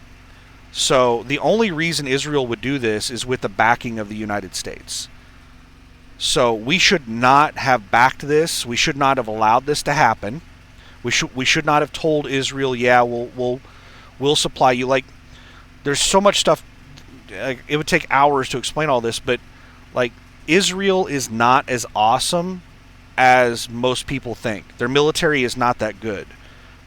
So the only reason Israel would do this is with the backing of the United States. So we should not have backed this. We should not have allowed this to happen. We should not have told Israel, yeah, we'll supply you. Like, there's so much stuff. It would take hours to explain all this, but like, Israel is not as awesome as most people think. Their military is not that good.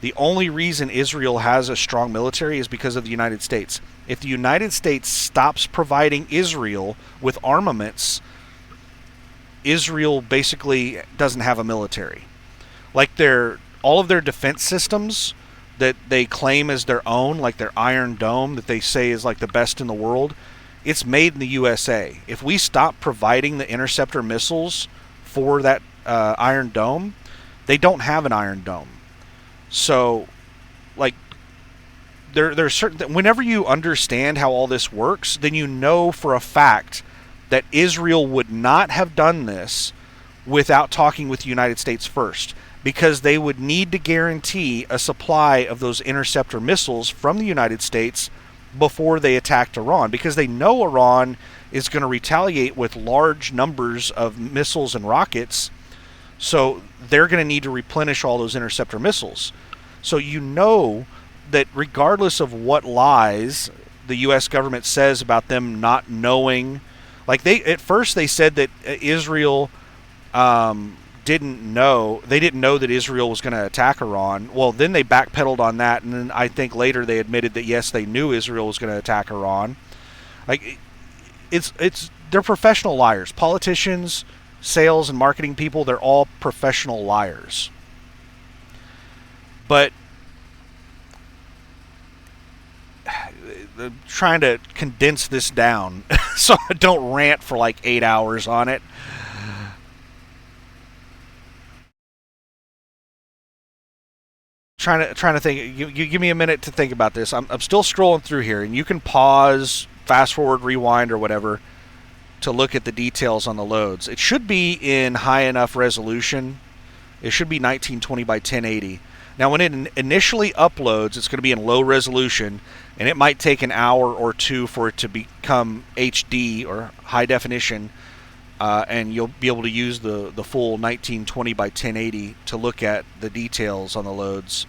The only reason Israel has a strong military is because of the United States. If the United States stops providing Israel with armaments, Israel basically doesn't have a military. Like, all of their defense systems that they claim as their own, like their Iron Dome that they say is like the best in the world, it's made in the USA. If we stop providing the interceptor missiles for that Iron Dome, they don't have an Iron Dome. So, like, there's certain, whenever you understand how all this works, then you know for a fact that Israel would not have done this without talking with the United States first, because they would need to guarantee a supply of those interceptor missiles from the United States before they attacked Iran, because they know Iran is going to retaliate with large numbers of missiles and rockets. So they're going to need to replenish all those interceptor missiles. So you know that regardless of what lies the U.S. government says about them not knowing, like, at first they said that Israel didn't know that Israel was going to attack Iran. Well, then they backpedaled on that, and then I think later they admitted that yes, they knew Israel was going to attack Iran. Like, they're professional liars. Politicians, sales and marketing people, they're all professional liars. But trying to condense this down so I don't rant for like 8 hours on it. Trying to think. You give me a minute to think about this. I'm still scrolling through here, and you can pause, fast forward, rewind, or whatever to look at the details on the loads. It should be in high enough resolution. It should be 1920 by 1080. Now, when it initially uploads, it's going to be in low resolution, and it might take an hour or two for it to become HD or high definition, and you'll be able to use the full 1920 by 1080 to look at the details on the loads.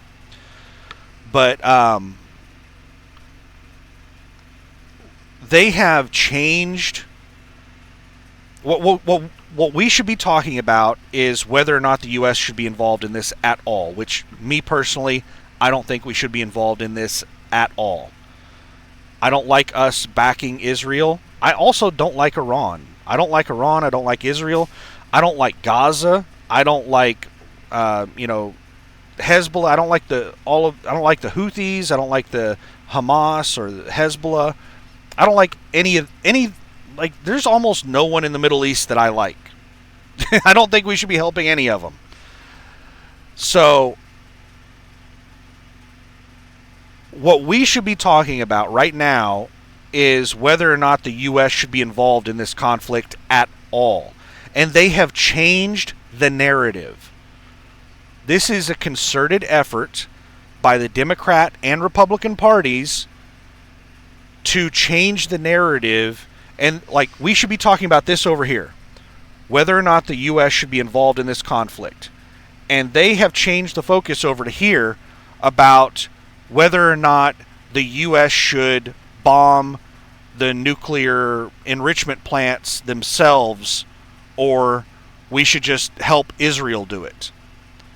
But they have changed. What we should be talking about is whether or not the U.S. should be involved in this at all, which, me personally, I don't think we should be involved in this at all. I don't like us backing Israel. I also don't like Iran. I don't like Iran. I don't like Israel. I don't like Gaza. I don't like, Hezbollah. I don't like I don't like the Houthis. I don't like the Hamas or the Hezbollah. I don't like any. Like, there's almost no one in the Middle East that I like. I don't think we should be helping any of them. So, what we should be talking about right now is whether or not the U.S. should be involved in this conflict at all. And they have changed the narrative. This is a concerted effort by the Democrat and Republican parties to change the narrative. And, like, we should be talking about this over here, whether or not the U.S. should be involved in this conflict. And they have changed the focus over to here about whether or not the U.S. should bomb the nuclear enrichment plants themselves, or we should just help Israel do it.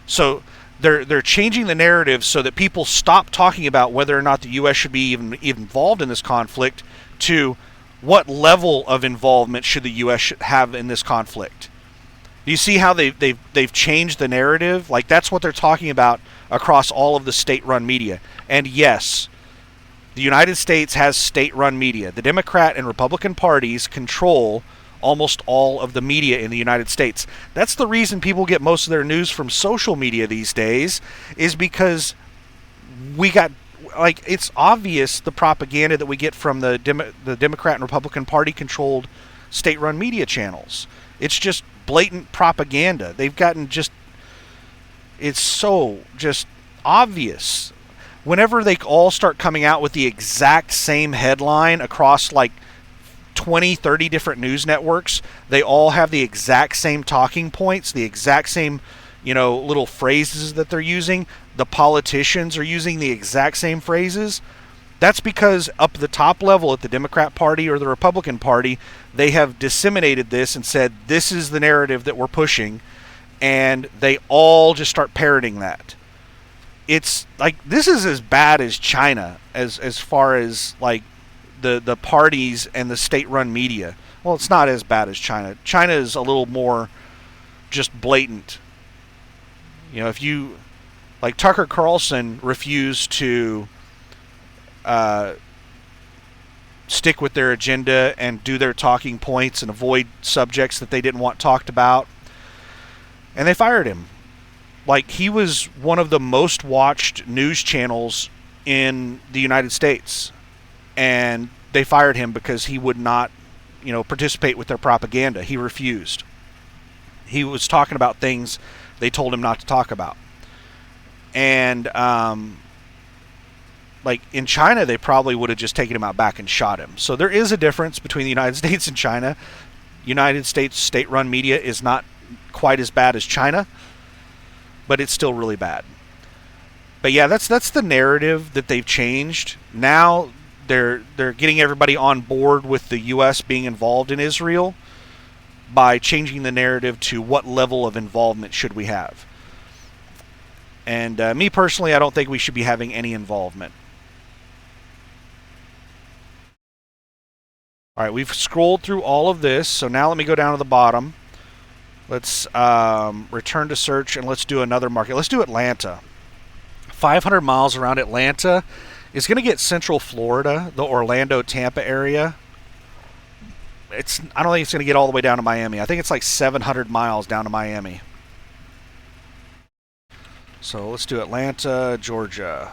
So they're changing the narrative so that people stop talking about whether or not the U.S. should be even involved in this conflict to what level of involvement should the U.S. have in this conflict. Do you see how they've changed the narrative? Like, that's what they're talking about across all of the state-run media. And yes, the United States has state-run media. The Democrat and Republican parties control almost all of the media in the United States. That's the reason people get most of their news from social media these days, is because we got, like, it's obvious the propaganda that we get from the Democrat and Republican Party controlled state-run media channels. It's just blatant propaganda. They've gotten it's so just obvious. Whenever they all start coming out with the exact same headline across like 20, 30 different news networks, they all have the exact same talking points, the exact same, little phrases that they're using. The politicians are using the exact same phrases. That's because up at the top level at the Democrat Party or the Republican Party, they have disseminated this and said, this is the narrative that we're pushing, and they all just start parroting that. It's like, this is as bad as China as far as like the parties and the state-run media. Well, it's not as bad as China. China is a little more just blatant. If you, like, Tucker Carlson refused to stick with their agenda and do their talking points and avoid subjects that they didn't want talked about, and they fired him. Like, he was one of the most watched news channels in the United States, and they fired him because he would not, participate with their propaganda. He refused. He was talking about things they told him not to talk about. And, like, in China, they probably would have just taken him out back and shot him. So there is a difference between the United States and China. United States state-run media is not quite as bad as China, but it's still really bad. But yeah, that's the narrative that they've changed. Now they're getting everybody on board with the U.S. being involved in Israel by changing the narrative to what level of involvement should we have. And me personally, I don't think we should be having any involvement. All right, we've scrolled through all of this, so now let me go down to the bottom. Let's return to search, and let's do another market. Let's do Atlanta. 500 miles around Atlanta is going to get Central Florida, the Orlando, Tampa area. I don't think it's going to get all the way down to Miami. I think it's like 700 miles down to Miami. So let's do Atlanta, Georgia.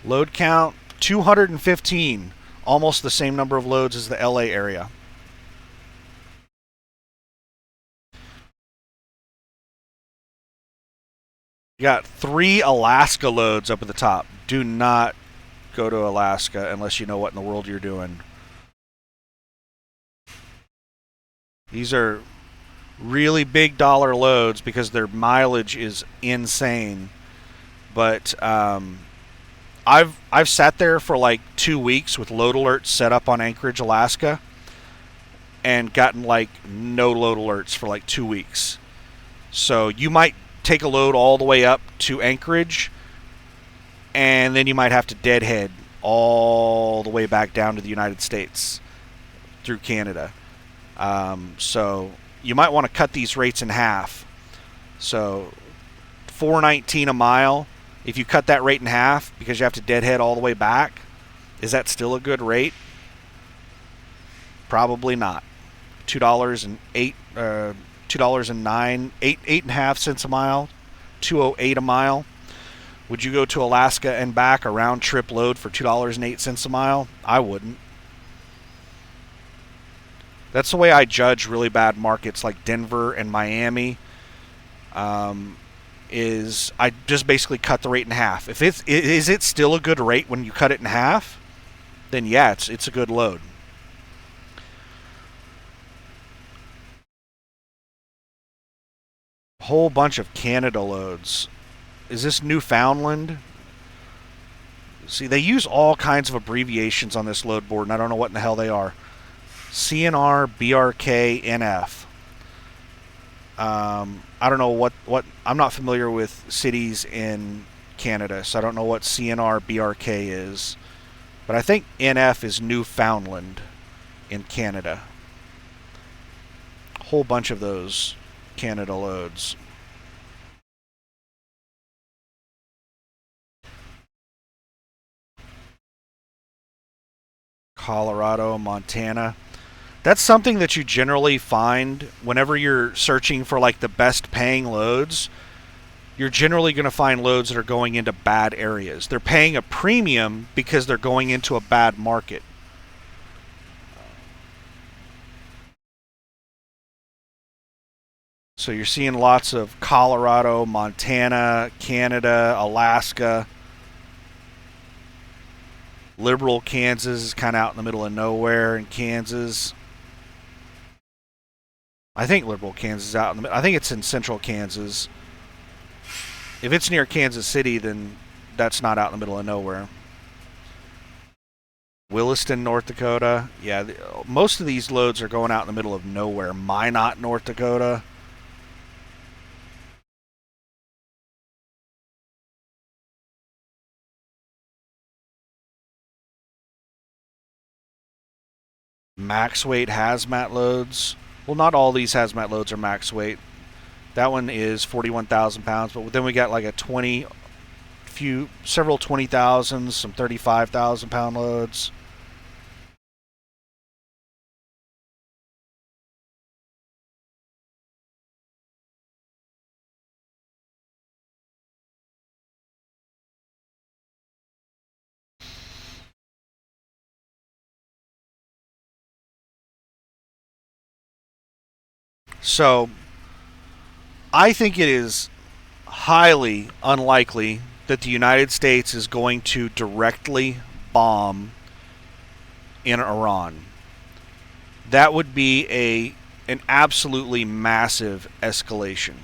Load count, 215. Almost the same number of loads as the LA area. You got 3 Alaska loads up at the top. Do not go to Alaska unless you know what in the world you're doing. These are really big dollar loads because their mileage is insane. But I've sat there for like 2 weeks with load alerts set up on Anchorage, Alaska, and gotten like no load alerts for like 2 weeks. So you might take a load all the way up to Anchorage, and then you might have to deadhead all the way back down to the United States through Canada. So you might want to cut these rates in half. So $4.19 a mile. If you cut that rate in half because you have to deadhead all the way back, is that still a good rate? Probably not. $2.08, $2.09, 8.5 cents a mile, $2.08 a mile. Would you go to Alaska and back a round trip load for $2.08 a mile? I wouldn't. That's the way I judge really bad markets like Denver and Miami. Is I just basically cut the rate in half. If is it still a good rate when you cut it in half? Then yeah, it's a good load. Whole bunch of Canada loads. Is this Newfoundland? See, they use all kinds of abbreviations on this load board, and I don't know what in the hell they are. CNR, BRK, NF. I don't know what I'm not familiar with cities in Canada, so I don't know what CNR, BRK is. But I think NF is Newfoundland in Canada. A whole bunch of those Canada loads. Colorado, Montana. That's something that you generally find whenever you're searching for like the best paying loads. You're generally going to find loads that are going into bad areas. They're paying a premium because they're going into a bad market. So you're seeing lots of Colorado, Montana, Canada, Alaska. Liberal Kansas is kind of out in the middle of nowhere in Kansas. I think Liberal Kansas is out in the middle. I think it's in central Kansas. If it's near Kansas City, then that's not out in the middle of nowhere. Williston, North Dakota. Yeah, most of these loads are going out in the middle of nowhere. Minot, North Dakota. Max weight hazmat loads. Well, not all these hazmat loads are max weight. That one is 41,000 pounds, but then we got like several 20,000s, some 35,000 pound loads. So I think it is highly unlikely that the United States is going to directly bomb in Iran. That would be an absolutely massive escalation.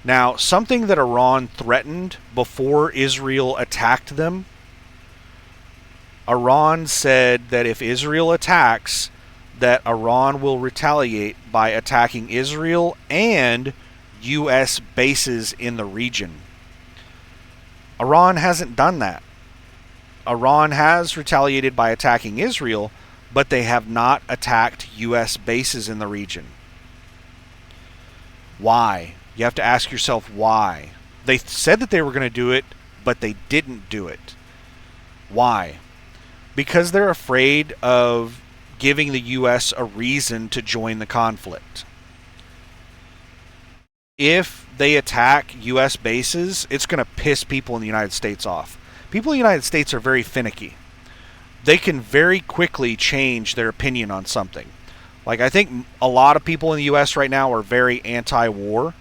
Now, something that Iran threatened before Israel attacked them, Iran said that if Israel attacks, that Iran will retaliate by attacking Israel and U.S. bases in the region. Iran hasn't done that. Iran has retaliated by attacking Israel, but they have not attacked U.S. bases in the region. Why? You have to ask yourself why. They said that they were going to do it, but they didn't do it. Why? Because they're afraid of giving the U.S. a reason to join the conflict. If they attack U.S. bases, it's going to piss people in the United States off. People in the United States are very finicky. They can very quickly change their opinion on something. Like, I think a lot of people in the U.S. right now are very anti-war.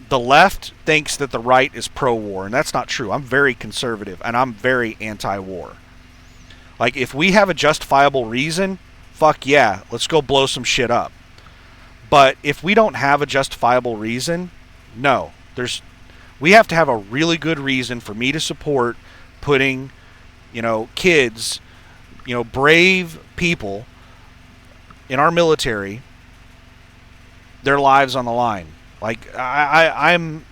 The left thinks that the right is pro-war, and that's not true. I'm very conservative, and I'm very anti-war. Like, if we have a justifiable reason, fuck yeah, let's go blow some shit up. But if we don't have a justifiable reason, no. We have to have a really good reason for me to support putting, kids, brave people in our military, their lives on the line. Like, I'm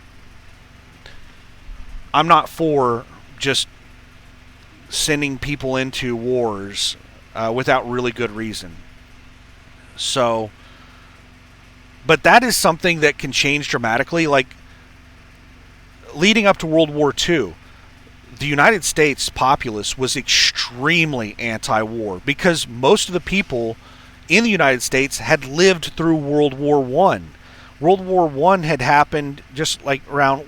not for just sending people into wars without really good reason. So, but that is something that can change dramatically. Like, leading up to World War II, the United States populace was extremely anti-war because most of the people in the United States had lived through World War I. World War I had happened just like around,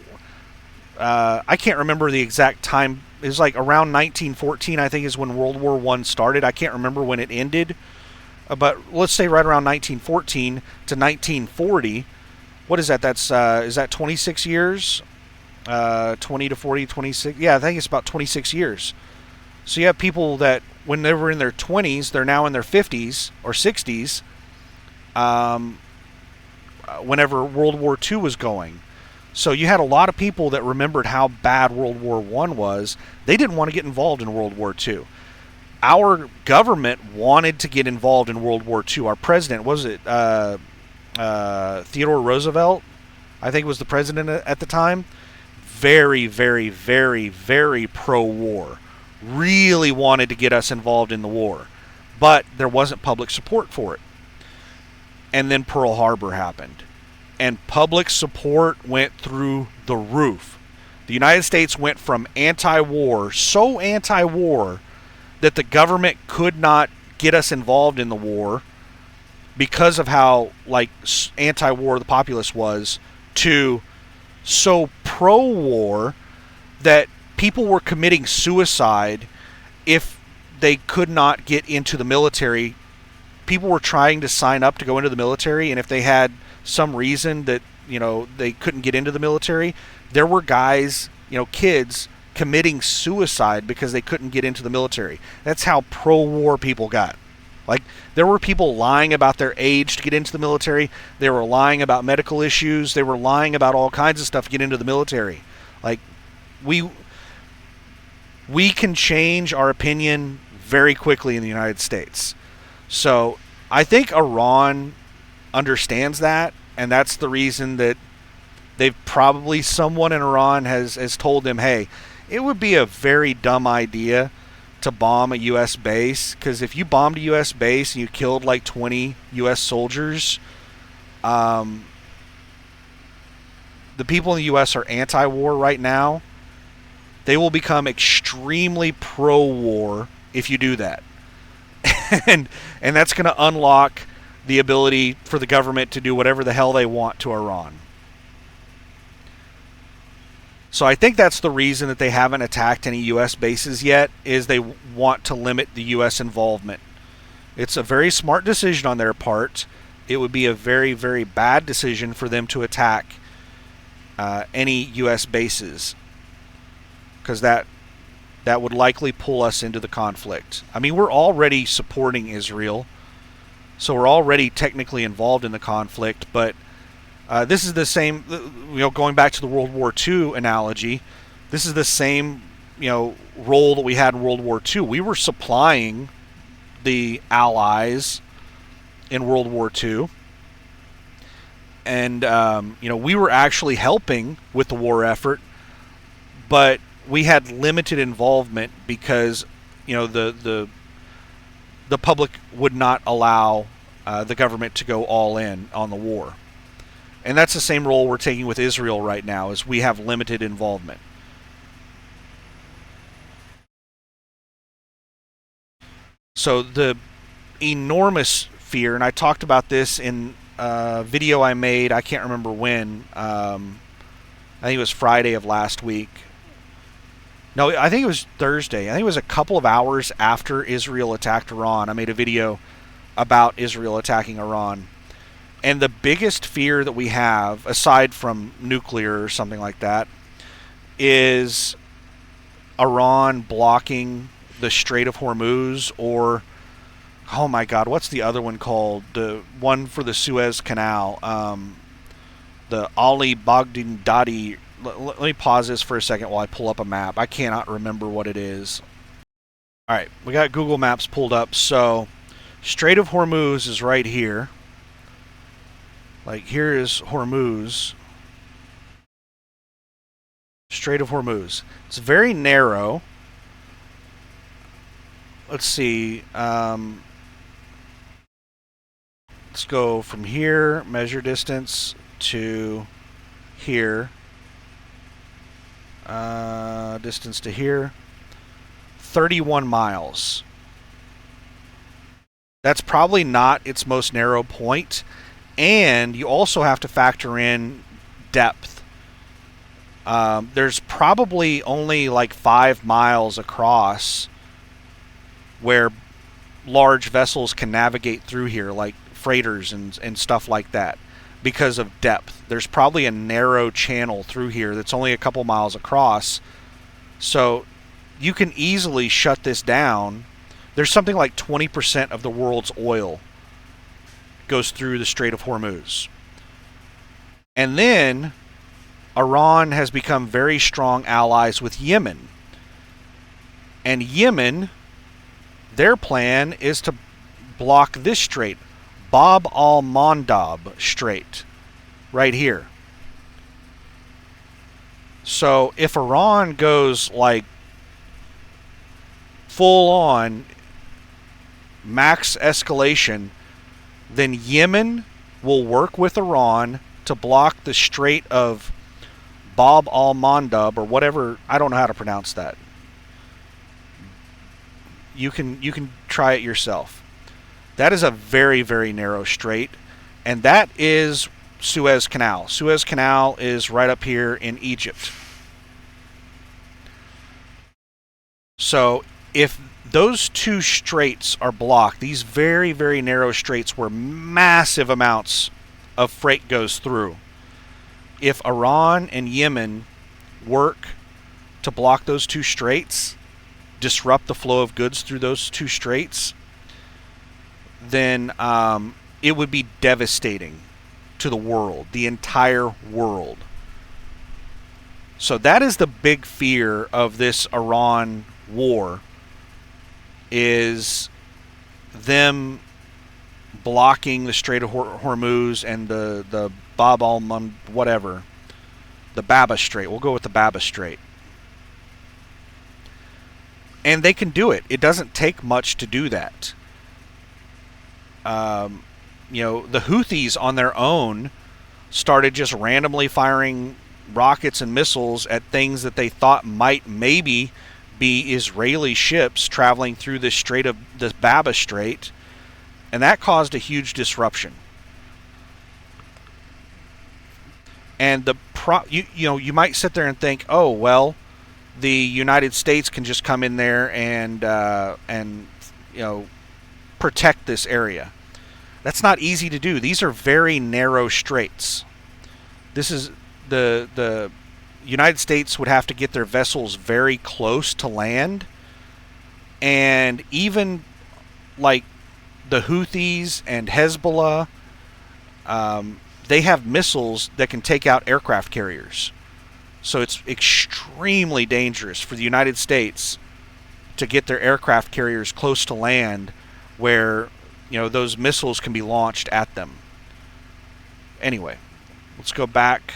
I can't remember the exact time. It was like around 1914, I think, is when World War I started. I can't remember when it ended. But let's say right around 1914 to 1940. What is that? Is that 26 years? 20 to 40, 26. Yeah, I think it's about 26 years. So you have people that when they were in their 20s, they're now in their 50s or 60s. Whenever World War II was going. So you had a lot of people that remembered how bad World War I was. They didn't want to get involved in World War II. Our government wanted to get involved in World War II. Our president, was it Theodore Roosevelt? I think was the president at the time. Very, very, very, very pro-war. Really wanted to get us involved in the war. But there wasn't public support for it. And then Pearl Harbor happened. And public support went through the roof. The United States went from anti-war, so anti-war, that the government could not get us involved in the war because of how, like, anti-war the populace was, to so pro-war that people were committing suicide if they could not get into the military. People were trying to sign up to go into the military, and if they had some reason that, they couldn't get into the military, there were guys, kids committing suicide because they couldn't get into the military. That's how pro-war people got. Like, there were people lying about their age to get into the military. They were lying about medical issues. They were lying about all kinds of stuff to get into the military. Like, we can change our opinion very quickly in the United States. So I think Iran understands that, and that's the reason that someone in Iran has told them, hey, it would be a very dumb idea to bomb a U.S. base, because if you bombed a U.S. base and you killed like 20 U.S. soldiers, the people in the U.S. are anti-war right now. They will become extremely pro-war if you do that. and that's going to unlock the ability for the government to do whatever the hell they want to Iran. So I think that's the reason that they haven't attacked any U.S. bases yet, is they want to limit the U.S. involvement. It's a very smart decision on their part. It would be a very, very bad decision for them to attack any U.S. bases, because that would likely pull us into the conflict. I mean, we're already supporting Israel, so we're already technically involved in the conflict, but this is the same, going back to the World War II analogy, this is the same, role that we had in World War II. We were supplying the Allies in World War II, and, we were actually helping with the war effort, but we had limited involvement because, the public would not allow the government to go all in on the war. And that's the same role we're taking with Israel right now, is we have limited involvement. So the enormous fear, and I talked about this in a video I made, I can't remember when, I think it was Friday of last week. No, I think it was Thursday. I think it was a couple of hours after Israel attacked Iran. I made a video about Israel attacking Iran. And the biggest fear that we have, aside from nuclear or something like that, is Iran blocking the Strait of Hormuz, or, oh my God, what's the other one called? The one for the Suez Canal. The Ali Baghdadi. Let me pause this for a second while I pull up a map. I cannot remember what it is. All right, we got Google Maps pulled up. So, Strait of Hormuz is right here. Like, here is Hormuz. Strait of Hormuz. It's very narrow. Let's see. Let's go from here, measure distance, to here. Distance to here. 31 miles. That's probably not its most narrow point. And you also have to factor in depth. There's probably only like 5 miles across where large vessels can navigate through here, like freighters and stuff like that, because of depth. There's probably a narrow channel through here that's only a couple miles across. So you can easily shut this down. There's something like 20% of the world's oil goes through the Strait of Hormuz. And then Iran has become very strong allies with Yemen. And Yemen, their plan is to block this strait, Bab al-Mandab Strait, right here. So if Iran goes like full on max escalation, then Yemen will work with Iran to block the Strait of Bab al-Mandab, or whatever. I don't know how to pronounce that. You can try it yourself. That is a very, very narrow strait, and that is Suez Canal. Suez Canal is right up here in Egypt. So if those two straits are blocked, these very, very narrow straits where massive amounts of freight goes through, if Iran and Yemen work to block those two straits, disrupt the flow of goods through those two straits, then it would be devastating to the world, the entire world. So that is the big fear of this Iran war, is them blocking the Strait of Hormuz and the Bab al-Mandab, whatever, the Baba Strait. We'll go with the Baba Strait. And they can do it. It doesn't take much to do that. The Houthis on their own started just randomly firing rockets and missiles at things that they thought might maybe be Israeli ships traveling through this strait of this Baba Strait, and that caused a huge disruption. And you might sit there and think, oh well, the United States can just come in there and protect this area. That's not easy to do. These are very narrow straits. This is the United States would have to get their vessels very close to land, and even like the Houthis and Hezbollah, they have missiles that can take out aircraft carriers. So it's extremely dangerous for the United States to get their aircraft carriers close to land where those missiles can be launched at them. Anyway, let's go back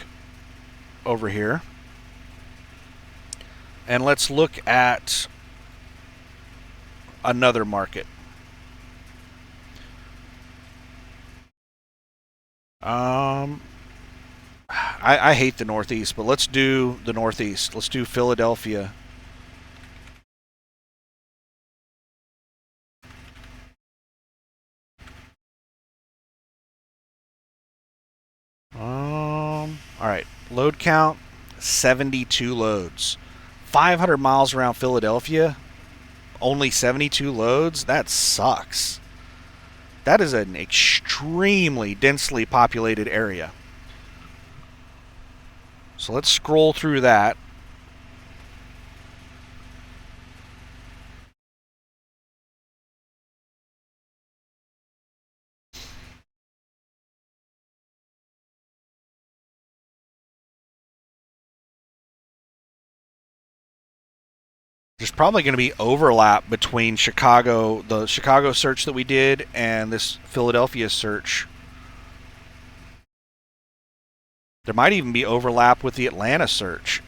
over here. And let's look at another market. I hate the Northeast, but let's do the Northeast. Let's do Philadelphia. All right. Load count, 72 loads. 500 miles around Philadelphia, only 72 loads? That sucks. That is an extremely densely populated area. So let's scroll through that. There's probably going to be overlap between the Chicago search that we did, and this Philadelphia search. There might even be overlap with the Atlanta search.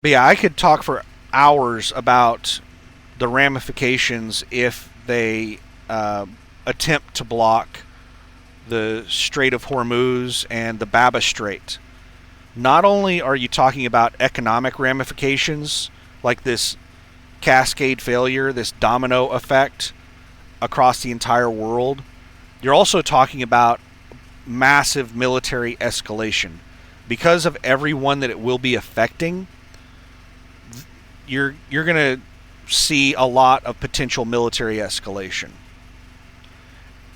But yeah, I could talk for hours about the ramifications if they attempt to block the Strait of Hormuz and the Baba Strait. Not only are you talking about economic ramifications, like this cascade failure, this domino effect across the entire world, you're also talking about massive military escalation. Because of everyone that it will be affecting, you're going to see a lot of potential military escalation.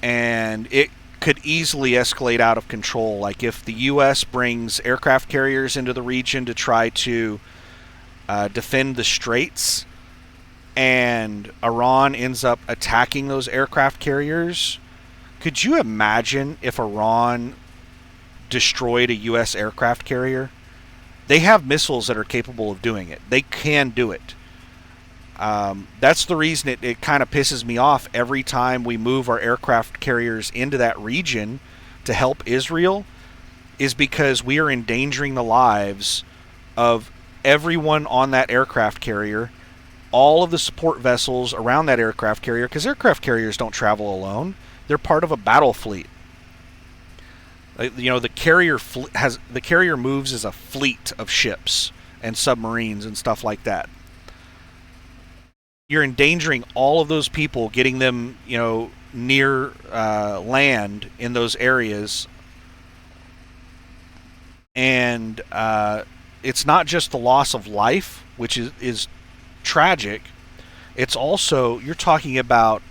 And it could easily escalate out of control. Like if the U.S. brings aircraft carriers into the region to try to defend the straits, and Iran ends up attacking those aircraft carriers, could you imagine if Iran destroyed a U.S. aircraft carrier? They have missiles that are capable of doing it. They can do it. That's the reason it kind of pisses me off every time we move our aircraft carriers into that region to help Israel, is because we are endangering the lives of everyone on that aircraft carrier, all of the support vessels around that aircraft carrier, because aircraft carriers don't travel alone. They're part of a battle fleet. You know, the carrier moves as a fleet of ships and submarines and stuff like that. You're endangering all of those people, getting them, you know, near land in those areas. And it's not just the loss of life, which is tragic. It's also, you're talking about,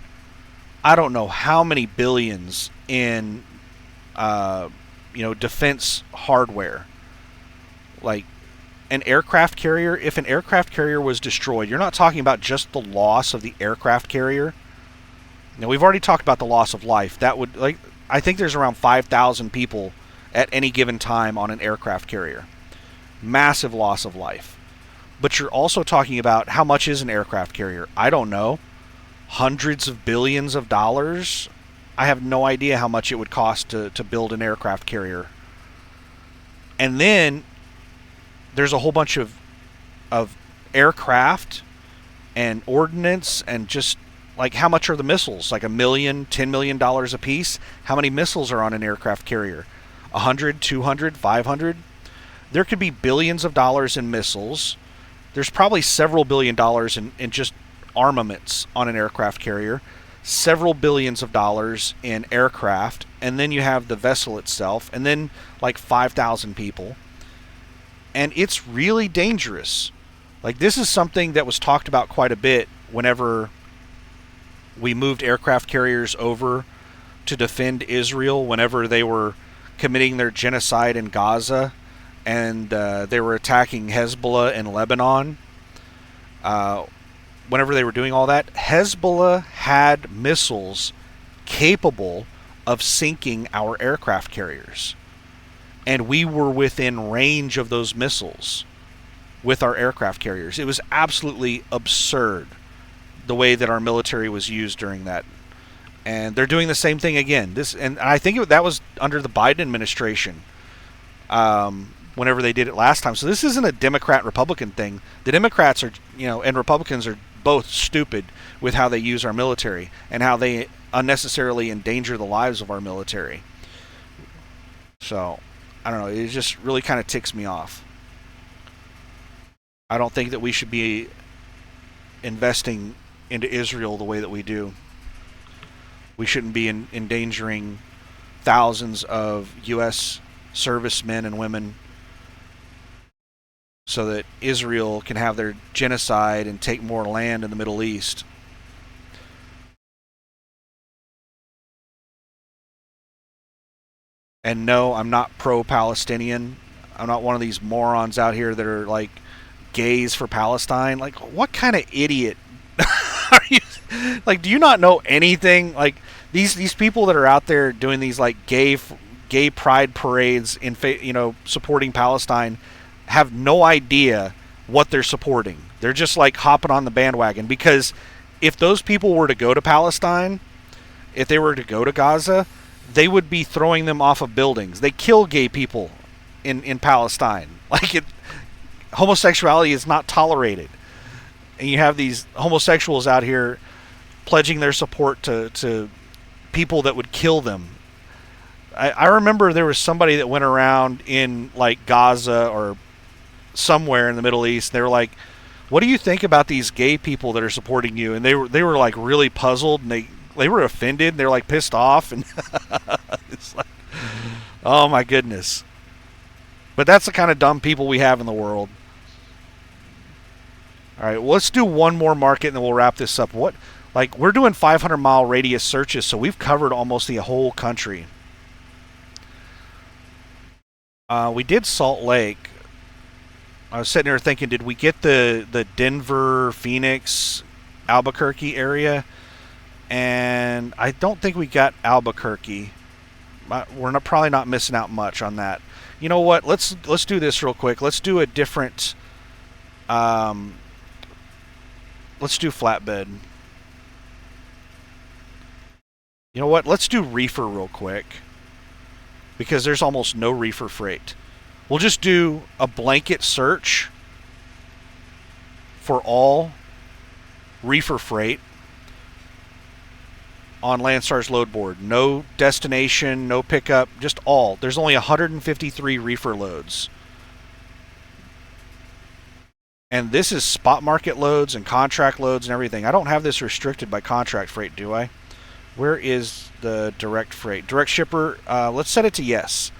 I don't know how many billions in defense hardware. Like an aircraft carrier, if an aircraft carrier was destroyed, you're not talking about just the loss of the aircraft carrier. Now, we've already talked about the loss of life. That would, like, I think there's around 5,000 people at any given time on an aircraft carrier. Massive loss of life. But you're also talking about, how much is an aircraft carrier? I don't know. Hundreds of billions of dollars? I have no idea how much it would cost to build an aircraft carrier. And then there's a whole bunch of aircraft and ordnance, and just like, how much are the missiles? Like $1 million, $10 million a piece? How many missiles are on an aircraft carrier? 100, 200, 500? There could be billions of dollars in missiles. There's probably several $billion in just armaments on an aircraft carrier. Several billions of dollars in aircraft. And then you have the vessel itself. And then like 5,000 people. And it's really dangerous. Like, this is something that was talked about quite a bit whenever we moved aircraft carriers over to defend Israel, whenever they were committing their genocide in Gaza, and they were attacking Hezbollah in Lebanon. Whenever they were doing all that, Hezbollah had missiles capable of sinking our aircraft carriers. And we were within range of those missiles with our aircraft carriers. It was absolutely absurd the way that our military was used during that. And they're doing the same thing again. And I think that was under the Biden administration, whenever they did it last time. So this isn't a Democrat-Republican thing. The Democrats are, and Republicans are both stupid with how they use our military and how they unnecessarily endanger the lives of our military. So, I don't know. It just really kind of ticks me off. I don't think that we should be investing into Israel the way that we do. We shouldn't be endangering thousands of U.S. servicemen and women so that Israel can have their genocide and take more land in the Middle East. And no, I'm not pro-Palestinian. I'm not one of these morons out here that are like gays for Palestine. Like, what kind of idiot are you? Like, do you not know anything? Like, these people that are out there doing these like gay pride parades in supporting Palestine have no idea what they're supporting. They're just like hopping on the bandwagon because if those people were to go to Palestine, if they were to go to Gaza, they would be throwing them off of buildings. They kill gay people in Palestine. Homosexuality is not tolerated. And you have these homosexuals out here pledging their support to people that would kill them. I remember there was somebody that went around in like Gaza or somewhere in the Middle East. They were like, "What do you think about these gay people that are supporting you?" And they were like really puzzled, and they were offended. They're like pissed off, and it's like, oh my goodness. But that's the kind of dumb people we have in the world. All right, well, let's do one more market, and then we'll wrap this up. We're doing 500-mile radius searches, so we've covered almost the whole country. We did Salt Lake. I was sitting there thinking, did we get the Denver, Phoenix, Albuquerque area? And I don't think we got Albuquerque. We're probably not missing out much on that. You know what? Let's do this real quick. Let's do a different. Let's do flatbed. You know what? Let's do reefer real quick because there's almost no reefer freight. We'll just do a blanket search for all reefer freight on Landstar's load board. No destination, no pickup, just all. There's only 153 reefer loads. And this is spot market loads and contract loads and everything. I don't have this restricted by contract freight, do I? Where is the direct freight? Direct shipper, let's set it to yes.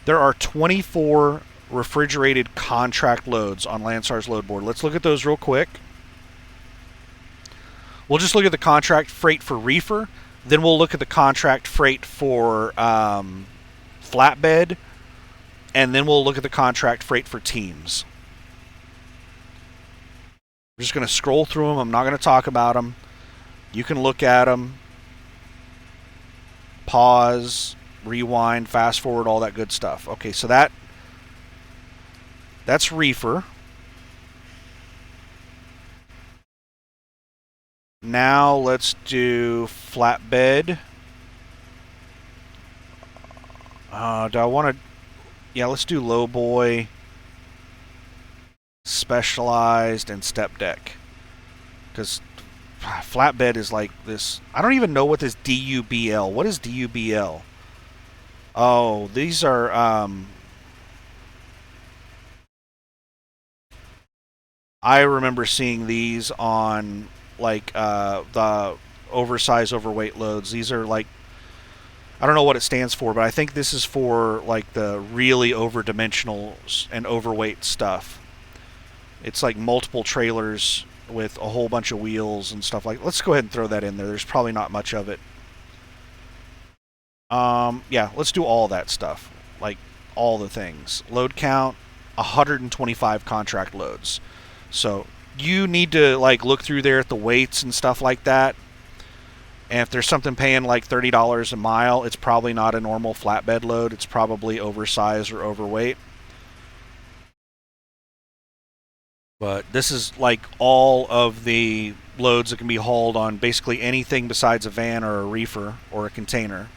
There are 24 refrigerated contract loads on Landstar's load board. Let's look at those real quick. We'll just look at the contract freight for reefer. Then we'll look at the contract freight for flatbed. And then we'll look at the contract freight for teams. I'm just going to scroll through them. I'm not going to talk about them. You can look at them. Pause, rewind, fast forward, all that good stuff. Okay, so that's reefer. Now let's do flatbed. Do I want to... Yeah, let's do low boy, specialized, and step deck. Because flatbed is like this... I don't even know what this DUBL... What is DUBL? Oh, these are... I remember seeing these on... like the oversize overweight loads. These are like, I don't know what it stands for, but I think this is for like the really overdimensional and overweight stuff. It's like multiple trailers with a whole bunch of wheels and stuff like. Let's go ahead and throw that in there. There's probably not much of it. Yeah, let's do all that stuff, like all the things. Load count 125 contract loads. So you need to like look through there at the weights and stuff like that. And if there's something paying like $30 a mile, it's probably not a normal flatbed load. It's probably oversized or overweight. But this is like all of the loads that can be hauled on basically anything besides a van or a reefer or a container.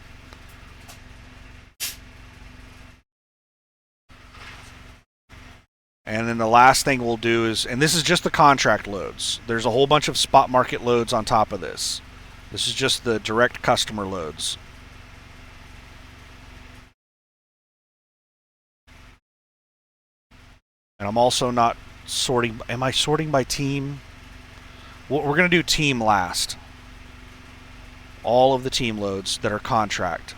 And then the last thing we'll do is, and this is just the contract loads. There's a whole bunch of spot market loads on top of this. This is just the direct customer loads. And I'm also not sorting. Am I sorting by team? Well, we're going to do team last. All of the team loads that are contract.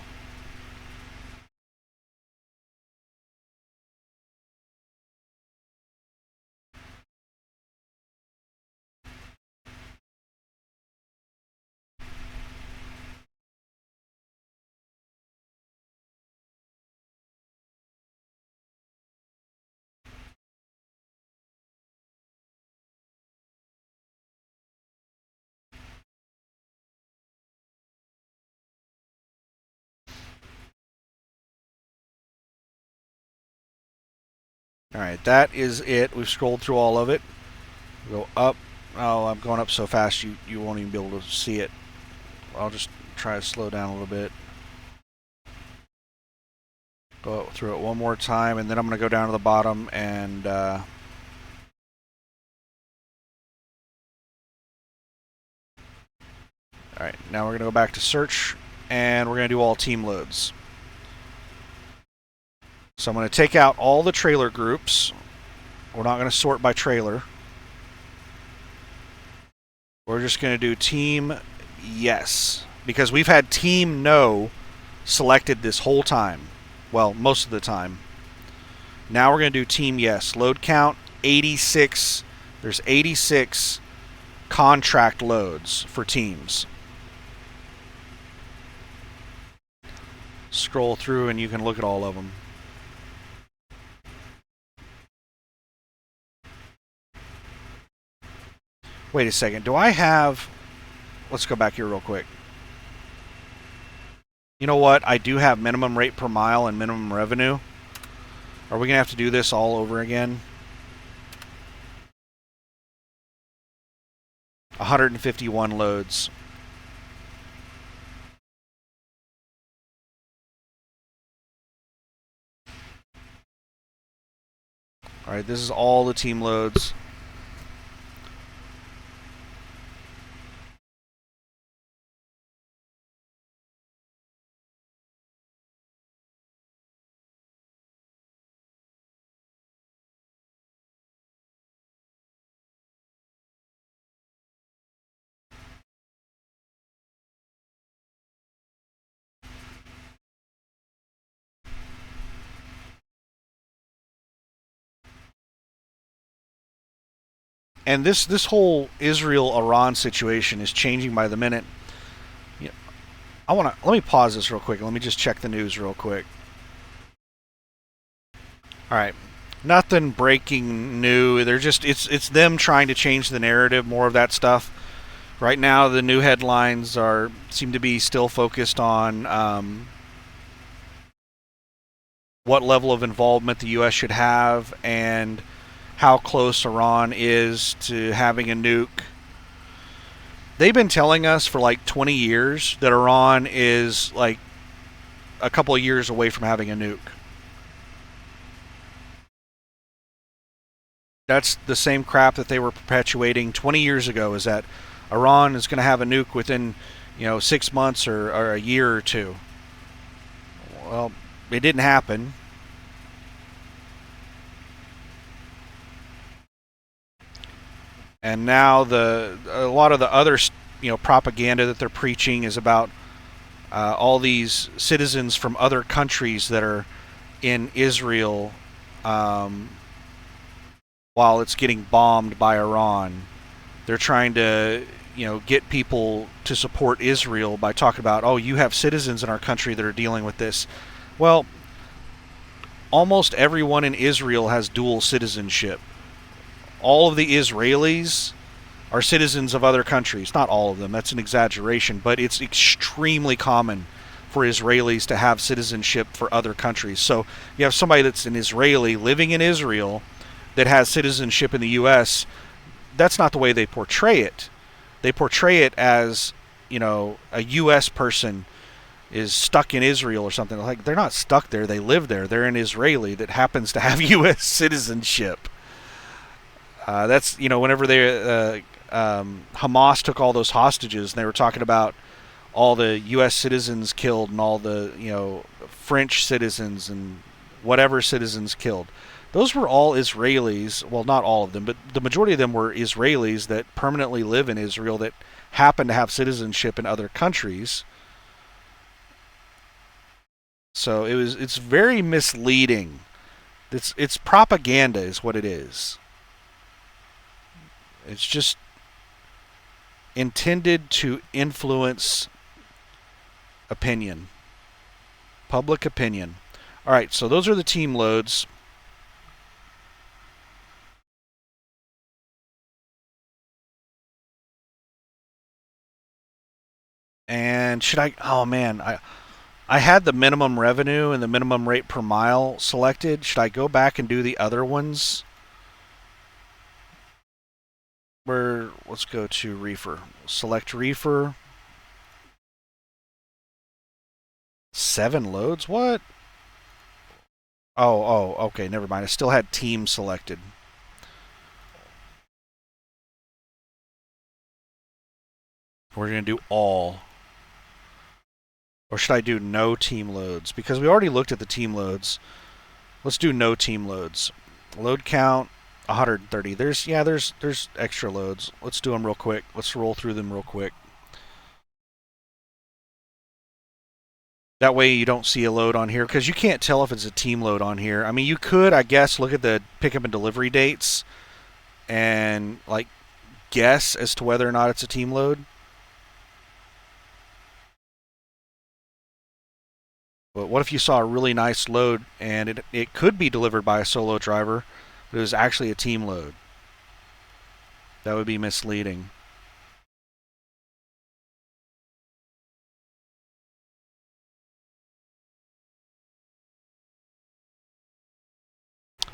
Alright, that is it. We've scrolled through all of it. Go up. Oh, I'm going up so fast you won't even be able to see it. I'll just try to slow down a little bit. Go through it one more time, and then I'm going to go down to the bottom and... Alright, now we're going to go back to search, and we're going to do all team loads. So I'm going to take out all the trailer groups. We're not going to sort by trailer. We're just going to do team yes. Because we've had team no selected this whole time. Well, most of the time. Now we're going to do team yes. Load count 86. There's 86 contract loads for teams. Scroll through and you can look at all of them. Wait a second. Do I have... Let's go back here real quick. You know what? I do have minimum rate per mile and minimum revenue. Are we going to have to do this all over again? 151 loads. Alright, this is all the team loads. And this whole Israel-Iran situation is changing by the minute. Let me pause this real quick. Let me just check the news real quick. All right, nothing breaking new. They're just it's them trying to change the narrative. More of that stuff. Right now, the new headlines seem to be still focused on what level of involvement the U.S. should have and how close Iran is to having a nuke. They've been telling us for like 20 years that Iran is like a couple of years away from having a nuke. That's the same crap that they were perpetuating 20 years ago, is that Iran is going to have a nuke within 6 months or a year or two. Well, it didn't happen. And now a lot of the other propaganda that they're preaching is about all these citizens from other countries that are in Israel while it's getting bombed by Iran. They're trying to get people to support Israel by talking about, oh, you have citizens in our country that are dealing with this. Well, almost everyone in Israel has dual citizenship. All of the Israelis are citizens of other countries. Not all of them, that's an exaggeration, but it's extremely common for Israelis to have citizenship for other countries. So you have somebody that's an Israeli living in Israel that has citizenship in the U.S. That's not the way they portray it. They portray it as, a U.S. person is stuck in Israel or something. Like, they're not stuck there, they live there. They're an Israeli that happens to have U.S. citizenship. That's whenever Hamas took all those hostages, and they were talking about all the U.S. citizens killed and all the French citizens and whatever citizens killed. Those were all Israelis. Well, not all of them, but the majority of them were Israelis that permanently live in Israel that happen to have citizenship in other countries. So it's very misleading. It's propaganda is what it is. It's just intended to influence opinion, public opinion. All right, so those are the team loads. And should I? Oh man, I had the minimum revenue and the minimum rate per mile selected. Should I go back and do the other ones? Let's go to Reefer. Select Reefer. 7 loads? What? Okay, never mind. I still had team selected. We're going to do all. Or should I do no team loads? Because we already looked at the team loads. Let's do no team loads. Load count 130. There's extra loads. Let's do them real quick. Let's roll through them real quick. That way you don't see a load on here, because you can't tell if it's a team load on here. I mean, you could, I guess, look at the pickup and delivery dates and like guess as to whether or not it's a team load. But what if you saw a really nice load and it could be delivered by a solo driver, but it was actually a team load? That would be misleading.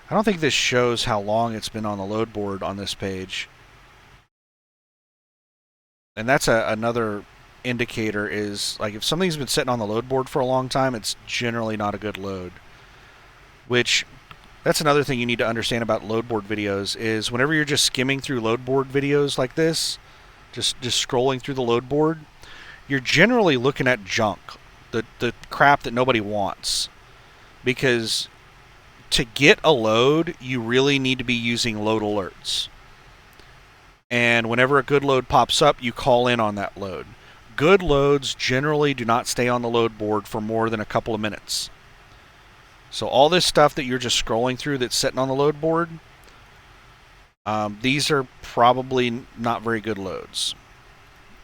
I don't think this shows how long it's been on the load board on this page. And that's another indicator, is like if something's been sitting on the load board for a long time, it's generally not a good load. Which, that's another thing you need to understand about load board videos, is whenever you're just skimming through load board videos like this, just scrolling through the load board, you're generally looking at junk, the crap that nobody wants. Because to get a load, you really need to be using load alerts. And whenever a good load pops up, you call in on that load. Good loads generally do not stay on the load board for more than a couple of minutes. So all this stuff that you're just scrolling through that's sitting on the load board, these are probably not very good loads.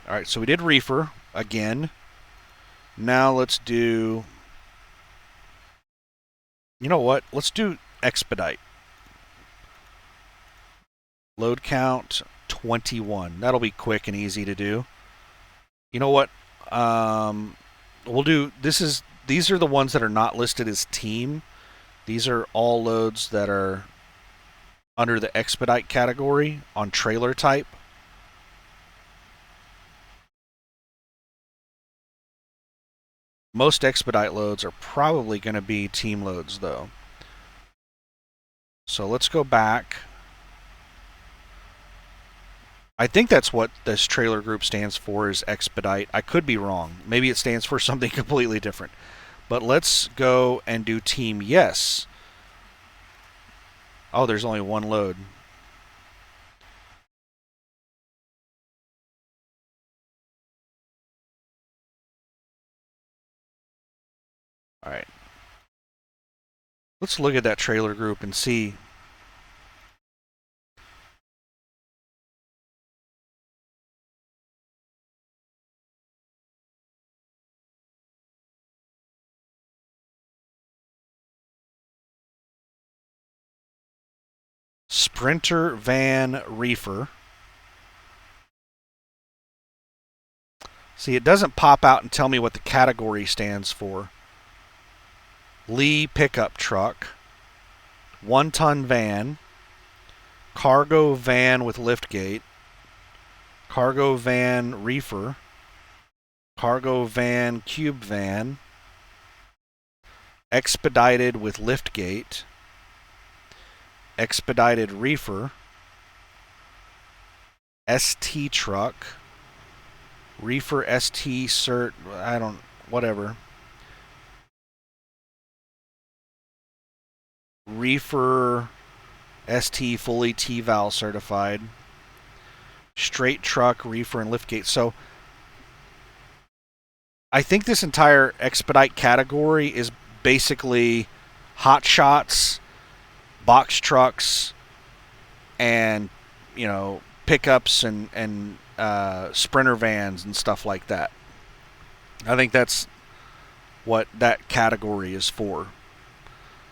All right, so we did Reefer again. Now let's do, you know what? Let's do Expedite. Load count 21. That'll be quick and easy to do. You know what? We'll do, these are the ones that are not listed as team. These are all loads that are under the Expedite category on trailer type. Most Expedite loads are probably going to be team loads, though. So let's go back. I think that's what this trailer group stands for, is Expedite. I could be wrong. Maybe it stands for something completely different. But let's go and do team yes. Oh, there's only one load. All right. Let's look at that trailer group and see. Sprinter Van Reefer. See, it doesn't pop out and tell me what the category stands for. Lee pickup truck. 1-ton van. Cargo van with liftgate. Cargo van Reefer. Cargo van cube van. Expedited with liftgate. Expedited Reefer. ST truck. Reefer ST cert, whatever. Reefer ST fully T-Val certified. Straight truck, Reefer, and liftgate. So I think this entire Expedite category is basically hot shots, box trucks, and, you know, pickups and Sprinter vans and stuff like that. I think that's what that category is for.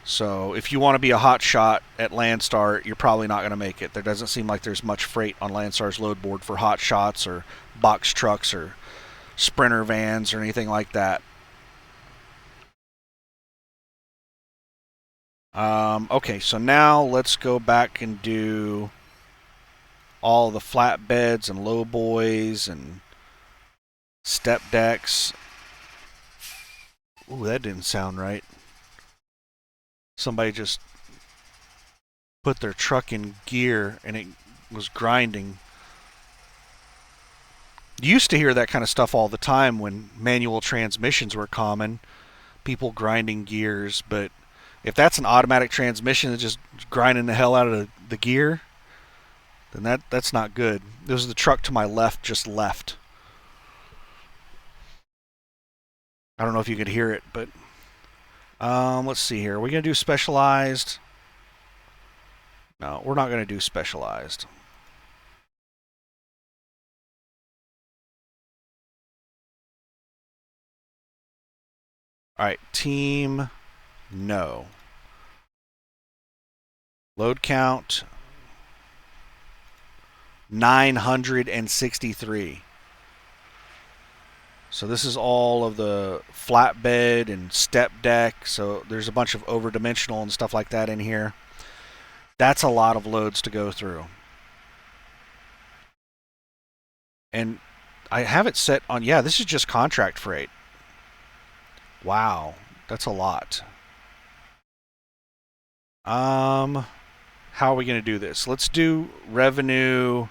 So if you want to be a hot shot at Landstar, you're probably not going to make it. There doesn't seem like there's much freight on Landstar's load board for hot shots or box trucks or Sprinter vans or anything like that. Okay, so now let's go back and do all the flatbeds and low boys and step decks. Ooh, that didn't sound right. Somebody just put their truck in gear and it was grinding. You used to hear that kind of stuff all the time when manual transmissions were common, people grinding gears, but if that's an automatic transmission that's just grinding the hell out of the gear, then that's not good. This is the truck to my left just left. I don't know if you could hear it, but let's see here. Are we going to do specialized? No, we're not going to do specialized. All right, team, no. Load count, 963. So this is all of the flatbed and step deck. So there's a bunch of over-dimensional and stuff like that in here. That's a lot of loads to go through. And I have it set on, yeah, this is just contract freight. Wow, that's a lot. How are we going to do this? Let's do revenue.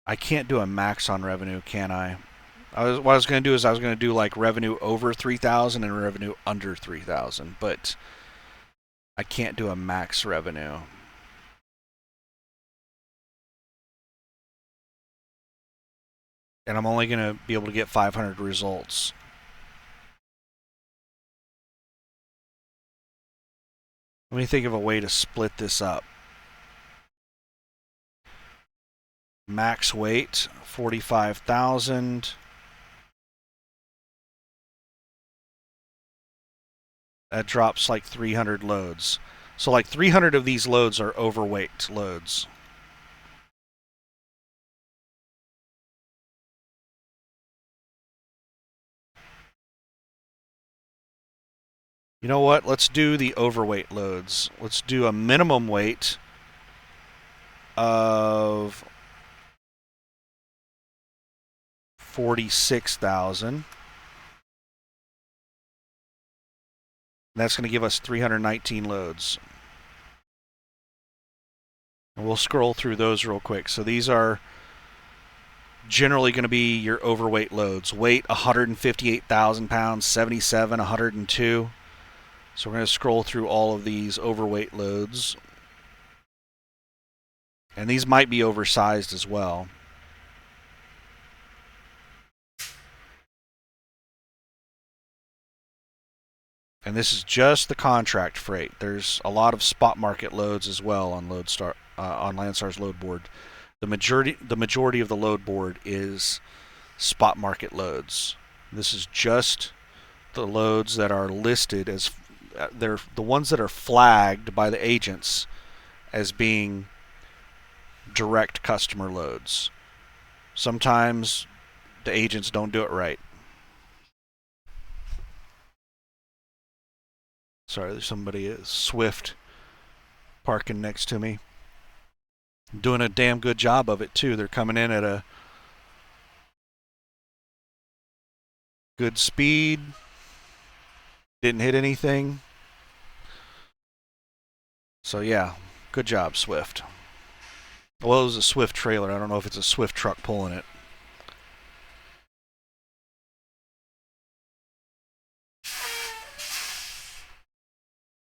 I can't do a max on revenue, can I? What I was going to do is I was going to do like revenue over 3,000 and revenue under 3,000, but I can't do a max revenue. And I'm only going to be able to get 500 results. Let me think of a way to split this up. Max weight, 45,000. That drops like 300 loads. So like 300 of these loads are overweight loads. You know what? Let's do the overweight loads. Let's do a minimum weight of 46,000. That's going to give us 319 loads. And we'll scroll through those real quick. So these are generally going to be your overweight loads. Weight 158,000 pounds, 77, 102. So we're going to scroll through all of these overweight loads. And these might be oversized as well. And this is just the contract freight. There's a lot of spot market loads as well on on Landstar's load board. The majority of the load board is spot market loads. This is just the loads that are listed as they're the ones that are flagged by the agents as being direct customer loads. Sometimes the agents don't do it right. Sorry, there's somebody Swift parking next to me. Doing a damn good job of it too. They're coming in at a good speed. Didn't hit anything. So yeah, good job, Swift. Well, it was a Swift trailer. I don't know if it's a Swift truck pulling it.